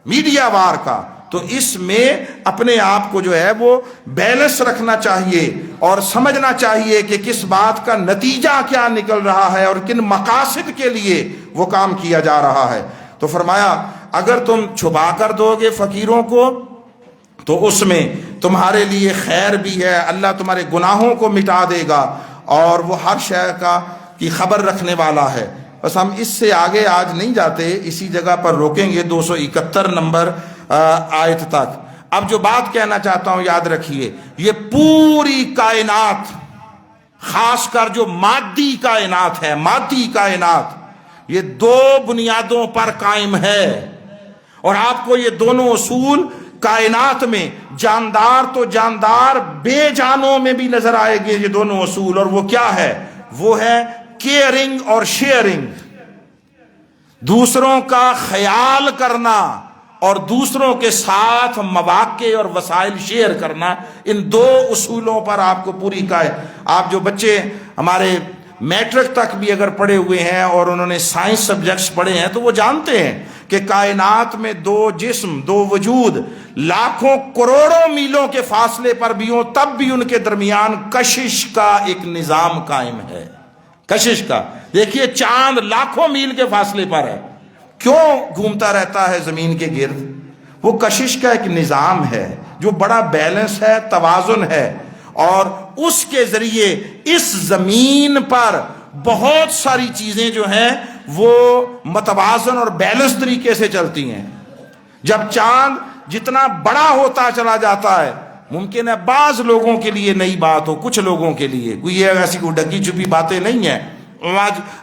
میڈیا وار کا، تو اس میں اپنے آپ کو جو ہے وہ بیلنس رکھنا چاہیے اور سمجھنا چاہیے کہ کس بات کا نتیجہ کیا نکل رہا ہے اور کن مقاصد کے لیے وہ کام کیا جا رہا ہے۔ تو فرمایا اگر تم چھپا کر دو گے فقیروں کو تو اس میں تمہارے لیے خیر بھی ہے، اللہ تمہارے گناہوں کو مٹا دے گا اور وہ ہر شے کی خبر رکھنے والا ہے۔ بس ہم اس سے آگے آج نہیں جاتے، اسی جگہ پر روکیں گے 271 نمبر آیت تک۔ اب جو بات کہنا چاہتا ہوں یاد رکھیے، یہ پوری کائنات، خاص کر جو مادی کائنات ہے، مادی کائنات، یہ 2 بنیادوں پر قائم ہے، اور آپ کو یہ دونوں اصول کائنات میں جاندار تو جاندار بے جانوں میں بھی نظر آئے گے یہ دونوں اصول، اور وہ کیا ہے؟ وہ ہے کیئرنگ اور شیئرنگ، دوسروں کا خیال کرنا اور دوسروں کے ساتھ مواقع اور وسائل شیئر کرنا۔ ان 2 اصولوں پر آپ کو پوری آپ جو بچے ہمارے میٹرک تک بھی اگر پڑھے ہوئے ہیں اور انہوں نے سائنس سبجیکٹس پڑھے ہیں تو وہ جانتے ہیں کہ کائنات میں 2 جسم، 2 وجود لاکھوں کروڑوں میلوں کے فاصلے پر بھی ہوں تب بھی ان کے درمیان کشش کا ایک نظام قائم ہے۔ کشش کا، دیکھیے چاند لاکھوں میل کے فاصلے پر ہے، کیوں گھومتا رہتا ہے زمین کے گرد؟ وہ کشش کا ایک نظام ہے جو بڑا بیلنس ہے، توازن ہے، اور اس کے ذریعے اس زمین پر بہت ساری چیزیں جو ہیں وہ متوازن اور بیلنس طریقے سے چلتی ہیں۔ جب چاند جتنا بڑا ہوتا چلا جاتا ہے، ممکن ہے بعض لوگوں کے لیے نئی بات ہو، کچھ لوگوں کے لیے کوئی ایسی کوئی ڈکی چھپی باتیں نہیں ہیں۔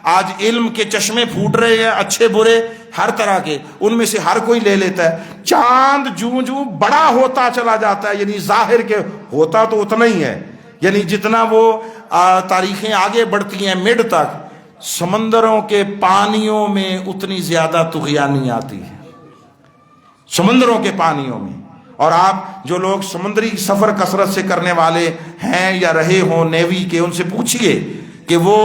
آج علم کے چشمے پھوٹ رہے ہیں، اچھے برے ہر طرح کے، ان میں سے ہر کوئی لے لیتا ہے۔ چاند جوں بڑا ہوتا چلا جاتا ہے، یعنی ظاہر کے ہوتا تو اتنا ہی ہے، یعنی جتنا وہ تاریخیں آگے بڑھتی ہیں مڈ تک، سمندروں کے پانیوں میں اتنی زیادہ طغیانی آتی ہے، سمندروں کے پانیوں میں۔ اور آپ جو لوگ سمندری سفر کثرت سے کرنے والے ہیں یا رہے ہوں نیوی کے، ان سے پوچھئے کہ وہ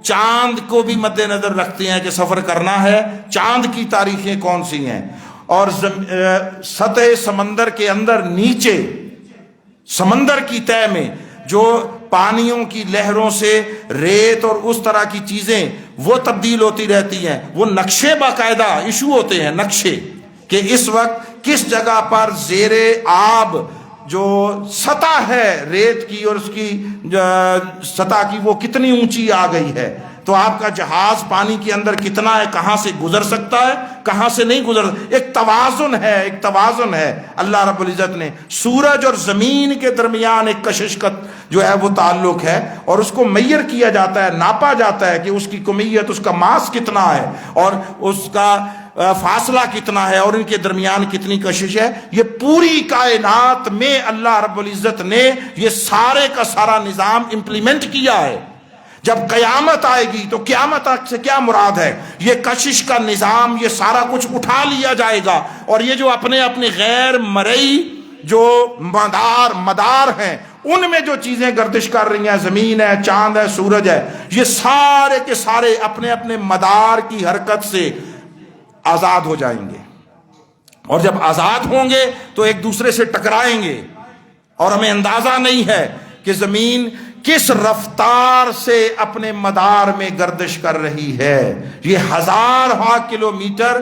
چاند کو بھی مد نظر رکھتے ہیں کہ سفر کرنا ہے، چاند کی تاریخیں کون سی ہیں، اور سطح سمندر کے اندر نیچے سمندر کی تہہ میں جو پانیوں کی لہروں سے ریت اور اس طرح کی چیزیں وہ تبدیل ہوتی رہتی ہیں، وہ نقشے باقاعدہ ایشو ہوتے ہیں، نقشے کہ اس وقت کس جگہ پر زیر آب جو سطح ہے ریت کی اور اس کی سطح کی وہ کتنی اونچی آ گئی ہے، تو آپ کا جہاز پانی کے اندر کتنا ہے، کہاں سے گزر سکتا ہے، کہاں سے نہیں گزر، ایک توازن ہے، ایک توازن ہے۔ اللہ رب العزت نے سورج اور زمین کے درمیان ایک کشش کا جو ہے وہ تعلق ہے، اور اس کو میئر کیا جاتا ہے، ناپا جاتا ہے کہ اس کی کمیت، اس کا ماس کتنا ہے اور اس کا فاصلہ کتنا ہے اور ان کے درمیان کتنی کشش ہے۔ یہ پوری کائنات میں اللہ رب العزت نے یہ سارے کا سارا نظام امپلیمنٹ کیا ہے۔ جب قیامت آئے گی تو قیامت سے کیا مراد ہے؟ یہ کشش کا نظام، یہ سارا کچھ اٹھا لیا جائے گا، اور یہ جو اپنے اپنے غیر مرئی جو مدار ہیں ان میں جو چیزیں گردش کر رہی ہیں، زمین ہے، چاند ہے، سورج ہے، یہ سارے کے سارے اپنے اپنے مدار کی حرکت سے آزاد ہو جائیں گے، اور جب آزاد ہوں گے تو ایک دوسرے سے ٹکرائیں گے، اور ہمیں اندازہ نہیں ہے کہ زمین کس رفتار سے اپنے مدار میں گردش کر رہی ہے۔ یہ ہزاروں کلومیٹر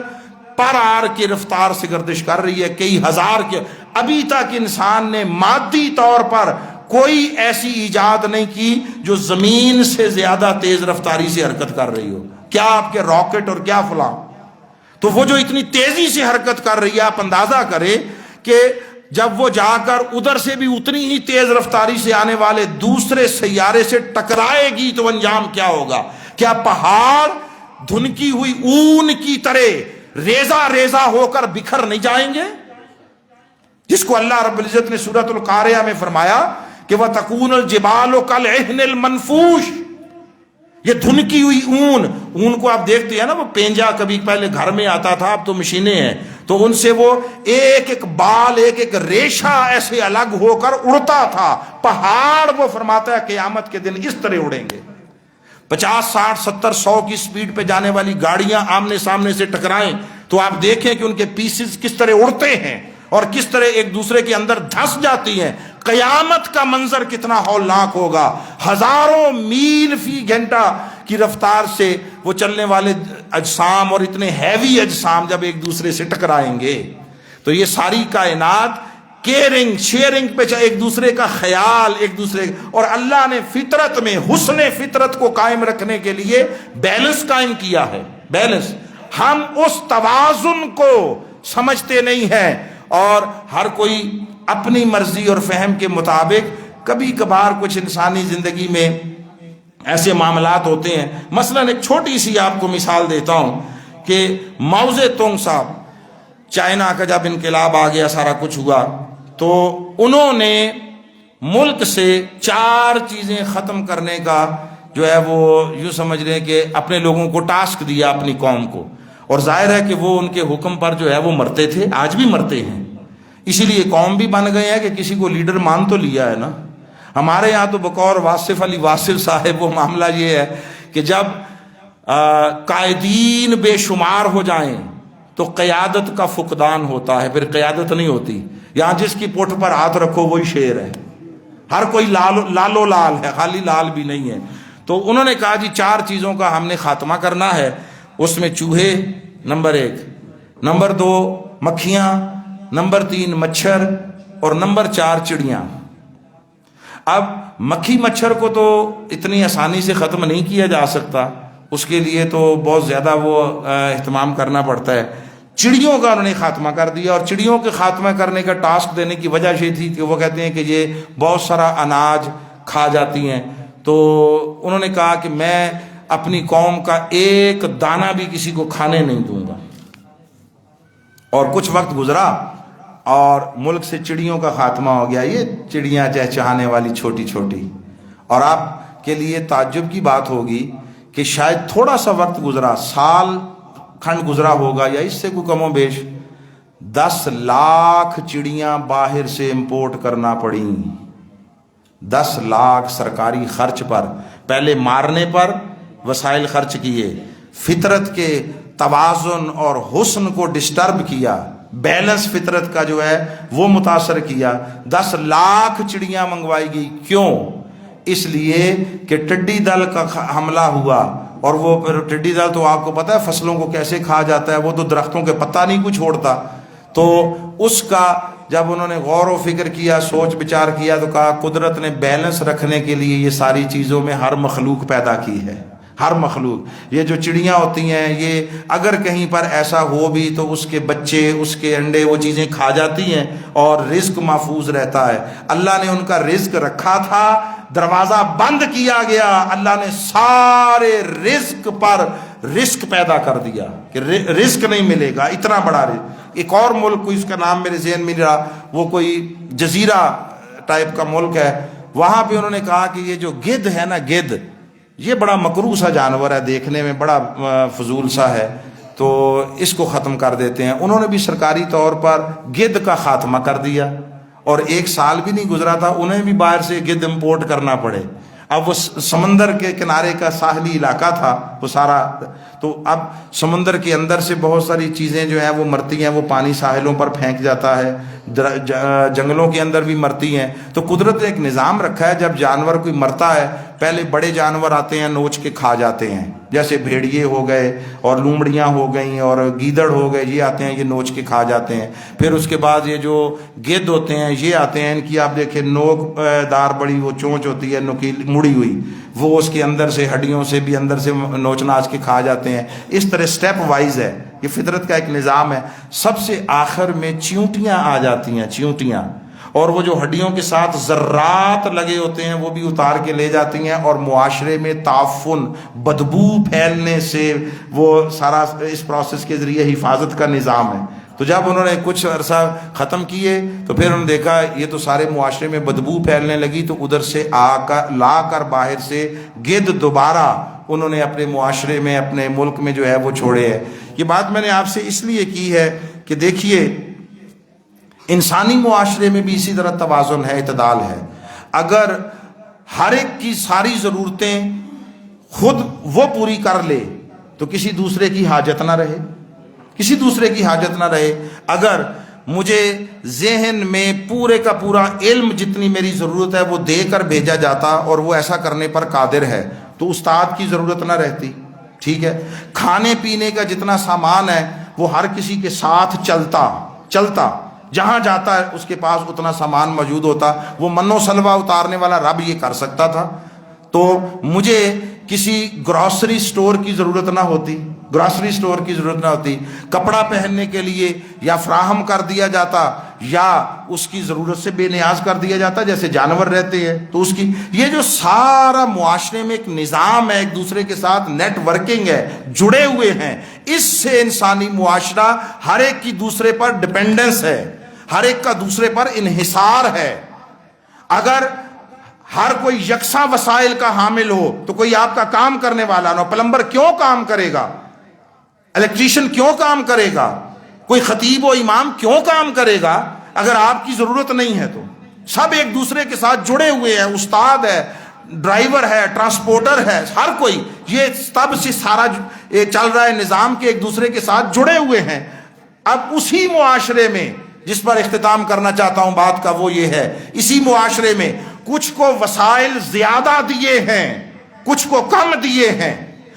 پر آور کی رفتار سے گردش کر رہی ہے، کئی ہزار کے۔ ابھی تک انسان نے مادی طور پر کوئی ایسی ایجاد نہیں کی جو زمین سے زیادہ تیز رفتاری سے حرکت کر رہی ہو، کیا آپ کے راکٹ اور کیا فلاں۔ تو وہ جو اتنی تیزی سے حرکت کر رہی ہے، آپ اندازہ کریں کہ جب وہ جا کر ادھر سے بھی اتنی ہی تیز رفتاری سے آنے والے دوسرے سیارے سے ٹکرائے گی تو انجام کیا ہوگا؟ کیا پہاڑ دھنکی ہوئی اون کی طرح ریزہ ریزہ ہو کر بکھر نہیں جائیں گے؟ جس کو اللہ رب العزت نے سورۃ القاریہ میں فرمایا کہ وَتَكُونُ الْجِبَالُ كَالْعِهْنِ الْمَنْفُوشِ، یہ دھنکی ہوئی اون کو آپ دیکھتے ہیں نا، وہ پینجا کبھی پہلے گھر میں آتا تھا، اب تو مشینیں ہیں، تو ان سے وہ ایک ایک بال، ایک ایک ریشہ ایسے الگ ہو کر اڑتا تھا۔ پہاڑ وہ فرماتا ہے قیامت کے دن اس طرح اڑیں گے۔ 50 60 70 100 کی سپیڈ پہ جانے والی گاڑیاں آمنے سامنے سے ٹکرائیں تو آپ دیکھیں کہ ان کے پیسز کس طرح اڑتے ہیں اور کس طرح ایک دوسرے کے اندر دھس جاتی ہیں۔ قیامت کا منظر کتنا ہولناک ہوگا، ہزاروں میل فی گھنٹہ کی رفتار سے وہ چلنے والے اجسام اور اتنے ہیوی اجسام جب ایک دوسرے سے ٹکرائیں گے تو یہ ساری کائنات کیئرنگ شیئرنگ پہ ایک دوسرے کا خیال، ایک دوسرے، اور اللہ نے فطرت میں حسن فطرت کو قائم رکھنے کے لیے بیلنس قائم کیا ہے۔ بیلنس، ہم اس توازن کو سمجھتے نہیں ہیں اور ہر کوئی اپنی مرضی اور فہم کے مطابق، کبھی کبھار کچھ انسانی زندگی میں ایسے معاملات ہوتے ہیں۔ مثلا ایک چھوٹی سی آپ کو مثال دیتا ہوں کہ ماؤ زے تونگ صاحب، چائنا کا جب انقلاب آ گیا، سارا کچھ ہوا، تو انہوں نے ملک سے 4 چیزیں ختم کرنے کا جو ہے وہ یوں سمجھ رہے ہیں کہ اپنے لوگوں کو ٹاسک دیا، اپنی قوم کو، اور ظاہر ہے کہ وہ ان کے حکم پر جو ہے وہ مرتے تھے، آج بھی مرتے ہیں، اسی لیے قوم بھی بن گئے ہیں کہ کسی کو لیڈر مان تو لیا ہے نا۔ ہمارے یہاں تو بقور واصف علی واصف صاحب وہ معاملہ یہ ہے کہ جب قائدین بے شمار ہو جائیں تو قیادت کا فقدان ہوتا ہے، پھر قیادت نہیں ہوتی۔ یہاں جس کی پوٹھ پر ہاتھ رکھو وہی شیر ہے، ہر کوئی لالو لال ہے، خالی لال بھی نہیں ہے۔ تو انہوں نے کہا جی 4 چیزوں کا ہم نے خاتمہ کرنا ہے، اس میں چوہے نمبر 1، نمبر 2 مکھیاں، نمبر 3 مچھر، اور نمبر 4 چڑیاں۔ اب مکھی مچھر کو تو اتنی آسانی سے ختم نہیں کیا جا سکتا، اس کے لیے تو بہت زیادہ وہ اہتمام کرنا پڑتا ہے۔ چڑیوں کا انہوں نے خاتمہ کر دیا، اور چڑیوں کے خاتمہ کرنے کا ٹاسک دینے کی وجہ یہ تھی کہ وہ کہتے ہیں کہ یہ بہت سارا اناج کھا جاتی ہیں، تو انہوں نے کہا کہ میں اپنی قوم کا ایک دانہ بھی کسی کو کھانے نہیں دوں گا۔ اور کچھ وقت گزرا اور ملک سے چڑیوں کا خاتمہ ہو گیا، یہ چڑیاں چہچہانے والی چھوٹی چھوٹی۔ اور آپ کے لیے تعجب کی بات ہوگی کہ شاید تھوڑا سا وقت گزرا، سال کھنڈ گزرا ہوگا یا اس سے کوئی کم و بیش، 10 لاکھ چڑیاں باہر سے امپورٹ کرنا پڑیں۔ 10 لاکھ سرکاری خرچ پر، پہلے مارنے پر وسائل خرچ کیے، فطرت کے توازن اور حسن کو ڈسٹرب کیا، بیلنس فطرت کا جو ہے وہ متاثر کیا۔ 10 لاکھ چڑیاں منگوائی گئی، کیوں؟ اس لیے کہ ٹڈی دل کا حملہ ہوا، اور وہ پھر ٹڈی دل تو آپ کو پتہ ہے فصلوں کو کیسے کھا جاتا ہے، وہ تو درختوں کے پتہ نہیں کچھ چھوڑتا۔ تو اس کا جب انہوں نے غور و فکر کیا، سوچ بچار کیا، تو کہا قدرت نے بیلنس رکھنے کے لیے یہ ساری چیزوں میں ہر مخلوق پیدا کی ہے، ہر مخلوق۔ یہ جو چڑیاں ہوتی ہیں، یہ اگر کہیں پر ایسا ہو بھی تو اس کے بچے، اس کے انڈے، وہ چیزیں کھا جاتی ہیں اور رزق محفوظ رہتا ہے۔ اللہ نے ان کا رزق رکھا تھا، دروازہ بند کیا گیا، اللہ نے سارے رزق پر رزق پیدا کر دیا کہ رزق نہیں ملے گا، اتنا بڑا رزق۔ ایک اور ملک، کوئی اس کا نام میرے ذہن میں نہیں رہا، وہ کوئی جزیرہ ٹائپ کا ملک ہے، وہاں پہ انہوں نے کہا کہ یہ جو گدھ ہے نا، گدھ یہ بڑا مکروہ سا جانور ہے، دیکھنے میں بڑا فضول سا ہے، تو اس کو ختم کر دیتے ہیں۔ انہوں نے بھی سرکاری طور پر گدھ کا خاتمہ کر دیا، اور 1 سال بھی نہیں گزرا تھا انہیں بھی باہر سے گدھ امپورٹ کرنا پڑے. اب وہ سمندر کے کنارے کا ساحلی علاقہ تھا وہ سارا، تو اب سمندر کے اندر سے بہت ساری چیزیں جو ہیں وہ مرتی ہیں، وہ پانی ساحلوں پر پھینک جاتا ہے، جنگلوں کے اندر بھی مرتی ہیں. تو قدرت نے ایک نظام رکھا ہے، جب جانور کوئی مرتا ہے پہلے بڑے جانور آتے ہیں نوچ کے کھا جاتے ہیں، جیسے بھیڑیے ہو گئے اور لومڑیاں ہو گئیں اور گیدڑ ہو گئے، یہ آتے ہیں یہ نوچ کے کھا جاتے ہیں. پھر اس کے بعد یہ جو گدھ ہوتے ہیں یہ آتے ہیں، ان کی آپ دیکھیں نوک دار بڑی وہ چونچ ہوتی ہے نکیل مڑی ہوئی، وہ اس کے اندر سے ہڈیوں سے بھی اندر سے نوچ ناچ کے کھا جاتے ہیں. اس طرح سٹیپ وائز ہے، یہ فطرت کا ایک نظام ہے. سب سے آخر میں چیونٹیاں آ جاتی ہیں، چیونٹیاں، اور وہ جو ہڈیوں کے ساتھ ذرات لگے ہوتے ہیں وہ بھی اتار کے لے جاتی ہیں، اور معاشرے میں تعفن، بدبو پھیلنے سے وہ سارا اس پروسیس کے ذریعے حفاظت کا نظام ہے. تو جب انہوں نے کچھ عرصہ ختم کیے تو پھر انہوں نے دیکھا یہ تو سارے معاشرے میں بدبو پھیلنے لگی، تو ادھر سے لا کر باہر سے گدھ دوبارہ انہوں نے اپنے معاشرے میں اپنے ملک میں جو ہے وہ چھوڑے ہیں. یہ بات میں نے آپ سے اس لیے کی ہے کہ دیکھیے انسانی معاشرے میں بھی اسی طرح توازن ہے، اعتدال ہے. اگر ہر ایک کی ساری ضرورتیں خود وہ پوری کر لے تو کسی دوسرے کی حاجت نہ رہے، کسی دوسرے کی حاجت نہ رہے. اگر مجھے ذہن میں پورے کا پورا علم جتنی میری ضرورت ہے وہ دے کر بھیجا جاتا اور وہ ایسا کرنے پر قادر ہے تو استاد کی ضرورت نہ رہتی. ٹھیک ہے، کھانے پینے کا جتنا سامان ہے وہ ہر کسی کے ساتھ چلتا جہاں جاتا ہے اس کے پاس اتنا سامان موجود ہوتا. وہ من و سلوہ اتارنے والا رب یہ کر سکتا تھا تو مجھے کسی گروسری سٹور کی ضرورت نہ ہوتی، گروسری سٹور کی ضرورت نہ ہوتی. کپڑا پہننے کے لیے یا فراہم کر دیا جاتا یا اس کی ضرورت سے بے نیاز کر دیا جاتا جیسے جانور رہتے ہیں. تو اس کی یہ جو سارا معاشرے میں ایک نظام ہے، ایک دوسرے کے ساتھ نیٹ ورکنگ ہے، جڑے ہوئے ہیں، اس سے انسانی معاشرہ ہر ایک کی دوسرے پر ڈپینڈنس ہے، ہر ایک کا دوسرے پر انحصار ہے. اگر ہر کوئی یکساں وسائل کا حامل ہو تو کوئی آپ کا کام کرنے والا نہ ہو. پلمبر کیوں کام کرے گا؟ الیکٹریشین کیوں کام کرے گا؟ کوئی خطیب و امام کیوں کام کرے گا اگر آپ کی ضرورت نہیں ہے؟ تو سب ایک دوسرے کے ساتھ جڑے ہوئے ہیں. استاد ہے، ڈرائیور ہے، ٹرانسپورٹر ہے، ہر کوئی، یہ تب سے سارا چل رہا ہے نظام کے ایک دوسرے کے ساتھ جڑے ہوئے ہیں. اب اسی معاشرے میں جس پر اختتام کرنا چاہتا ہوں بات کا وہ یہ ہے، اسی معاشرے میں کچھ کو وسائل زیادہ دیے ہیں، کچھ کو کم دیے ہیں،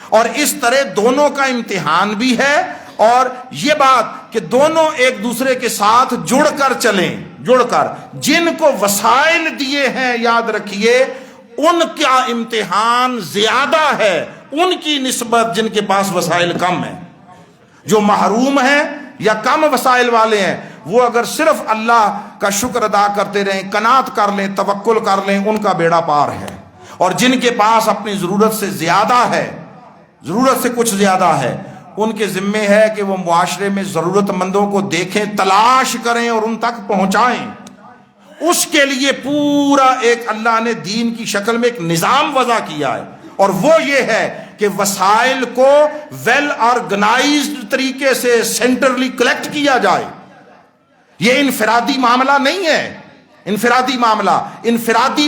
اور اس طرح دونوں کا امتحان بھی ہے. اور یہ بات کہ دونوں ایک دوسرے کے ساتھ جڑ کر چلیں، جڑ کر. جن کو وسائل دیے ہیں یاد رکھیے ان کا امتحان زیادہ ہے ان کی نسبت جن کے پاس وسائل کم ہیں. جو محروم ہیں یا کم وسائل والے ہیں وہ اگر صرف اللہ کا شکر ادا کرتے رہیں، قناعت کر لیں، توکل کر لیں، ان کا بیڑا پار ہے. اور جن کے پاس اپنی ضرورت سے زیادہ ہے، ضرورت سے کچھ زیادہ ہے، ان کے ذمے ہے کہ وہ معاشرے میں ضرورت مندوں کو دیکھیں، تلاش کریں اور ان تک پہنچائیں. اس کے لیے پورا ایک اللہ نے دین کی شکل میں ایک نظام وضع کیا ہے، اور وہ یہ ہے کہ وسائل کو ویل آرگنائزڈ طریقے سے سینٹرلی کلیکٹ کیا جائے. یہ انفرادی معاملہ نہیں ہے. انفرادی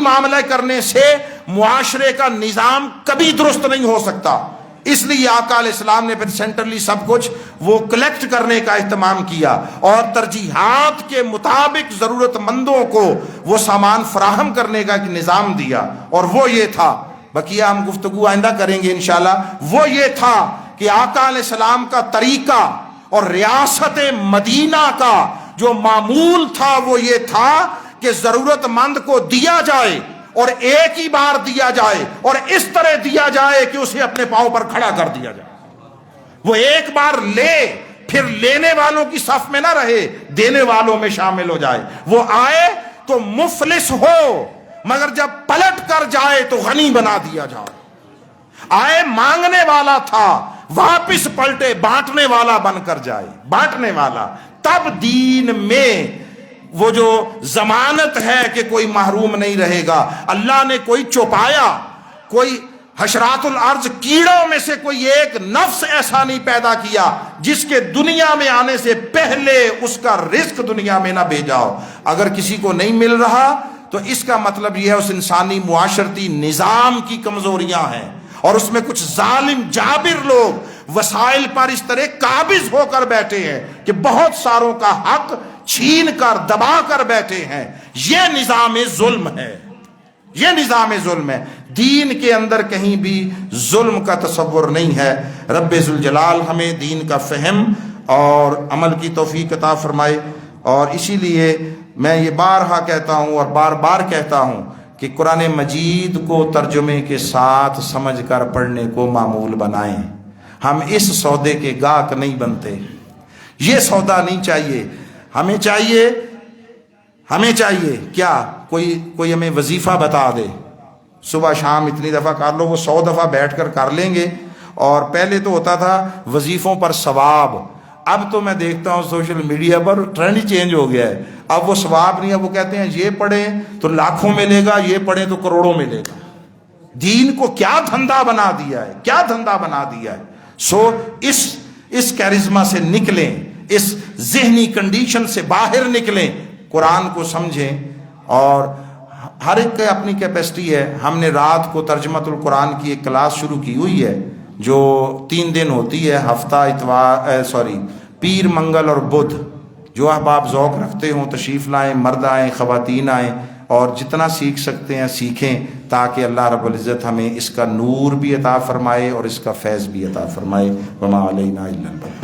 معاملہ کرنے سے معاشرے کا نظام کبھی درست نہیں ہو سکتا. اس لیے آقا علیہ السلام نے پھر سینٹرلی سب کچھ وہ کلیکٹ کرنے کا اہتمام کیا اور ترجیحات کے مطابق ضرورت مندوں کو وہ سامان فراہم کرنے کا ایک نظام دیا. اور وہ یہ تھا، بقیہ ہم گفتگو آئندہ کریں گے انشاءاللہ، وہ یہ تھا کہ آقا علیہ السلام کا طریقہ اور ریاست مدینہ کا جو معمول تھا وہ یہ تھا کہ ضرورت مند کو دیا جائے اور ایک ہی بار دیا جائے اور اس طرح دیا جائے کہ اسے اپنے پاؤں پر کھڑا کر دیا جائے. وہ ایک بار لے پھر لینے والوں کی صف میں نہ رہے، دینے والوں میں شامل ہو جائے. وہ آئے تو مفلس ہو مگر جب پلٹ کر جائے تو غنی بنا دیا جائے. آئے مانگنے والا تھا، واپس پلٹے بانٹنے والا بن کر جائے، بانٹنے والا. تب دین میں وہ جو ضمانت ہے کہ کوئی محروم نہیں رہے گا. اللہ نے کوئی چوپایا، کوئی حشرات الارض کیڑوں میں سے کوئی ایک نفس ایسا نہیں پیدا کیا جس کے دنیا میں آنے سے پہلے اس کا رزق دنیا میں نہ بھیجا ہو۔ اگر کسی کو نہیں مل رہا تو اس کا مطلب یہ ہے اس انسانی معاشرتی نظام کی کمزوریاں ہیں، اور اس میں کچھ ظالم جابر لوگ وسائل پر اس طرح قابض ہو کر بیٹھے ہیں کہ بہت ساروں کا حق چھین کر دبا کر بیٹھے ہیں۔ یہ نظام ظلم ہے، یہ نظام ظلم ہے۔ دین کے اندر کہیں بھی ظلم کا تصور نہیں ہے۔ رب ذوالجلال ہمیں دین کا فہم اور عمل کی توفیق عطا فرمائے۔ اور اسی لیے میں یہ بارہا کہتا ہوں اور بار بار کہتا ہوں کہ قرآن مجید کو ترجمے کے ساتھ سمجھ کر پڑھنے کو معمول بنائیں۔ ہم اس سودے کے گاہک نہیں بنتے، یہ سودا نہیں چاہیے ہمیں۔ چاہیے کیا کوئی ہمیں وظیفہ بتا دے، صبح شام اتنی دفعہ کر لو، وہ 100 دفعہ بیٹھ کر کر لیں گے۔ اور پہلے تو ہوتا تھا وظیفوں پر ثواب، اب تو میں دیکھتا ہوں سوشل میڈیا پر ٹرینڈ ہی چینج ہو گیا ہے۔ اب وہ ثواب نہیں، اب وہ کہتے ہیں یہ پڑھیں تو لاکھوں ملے گا، یہ پڑھیں تو کروڑوں ملے گا۔ دین کو کیا دھندا بنا دیا ہے، کیا دھندا بنا دیا ہے۔ سو اس کیرزما سے نکلیں، اس ذہنی کنڈیشن سے باہر نکلیں، قرآن کو سمجھیں۔ اور ہر ایک کی اپنی کیپیسٹی ہے۔ ہم نے رات کو ترجمۃ القرآن کی ایک کلاس شروع کی ہوئی ہے جو 3 دن ہوتی ہے، ہفتہ پیر منگل اور بدھ۔ جو احباب ذوق رکھتے ہوں تشریف لائیں، مرد آئیں خواتین آئیں، اور جتنا سیکھ سکتے ہیں سیکھیں، تاکہ اللہ رب العزت ہمیں اس کا نور بھی عطا فرمائے اور اس کا فیض بھی عطا فرمائے۔ وما علینا الا البلاغ۔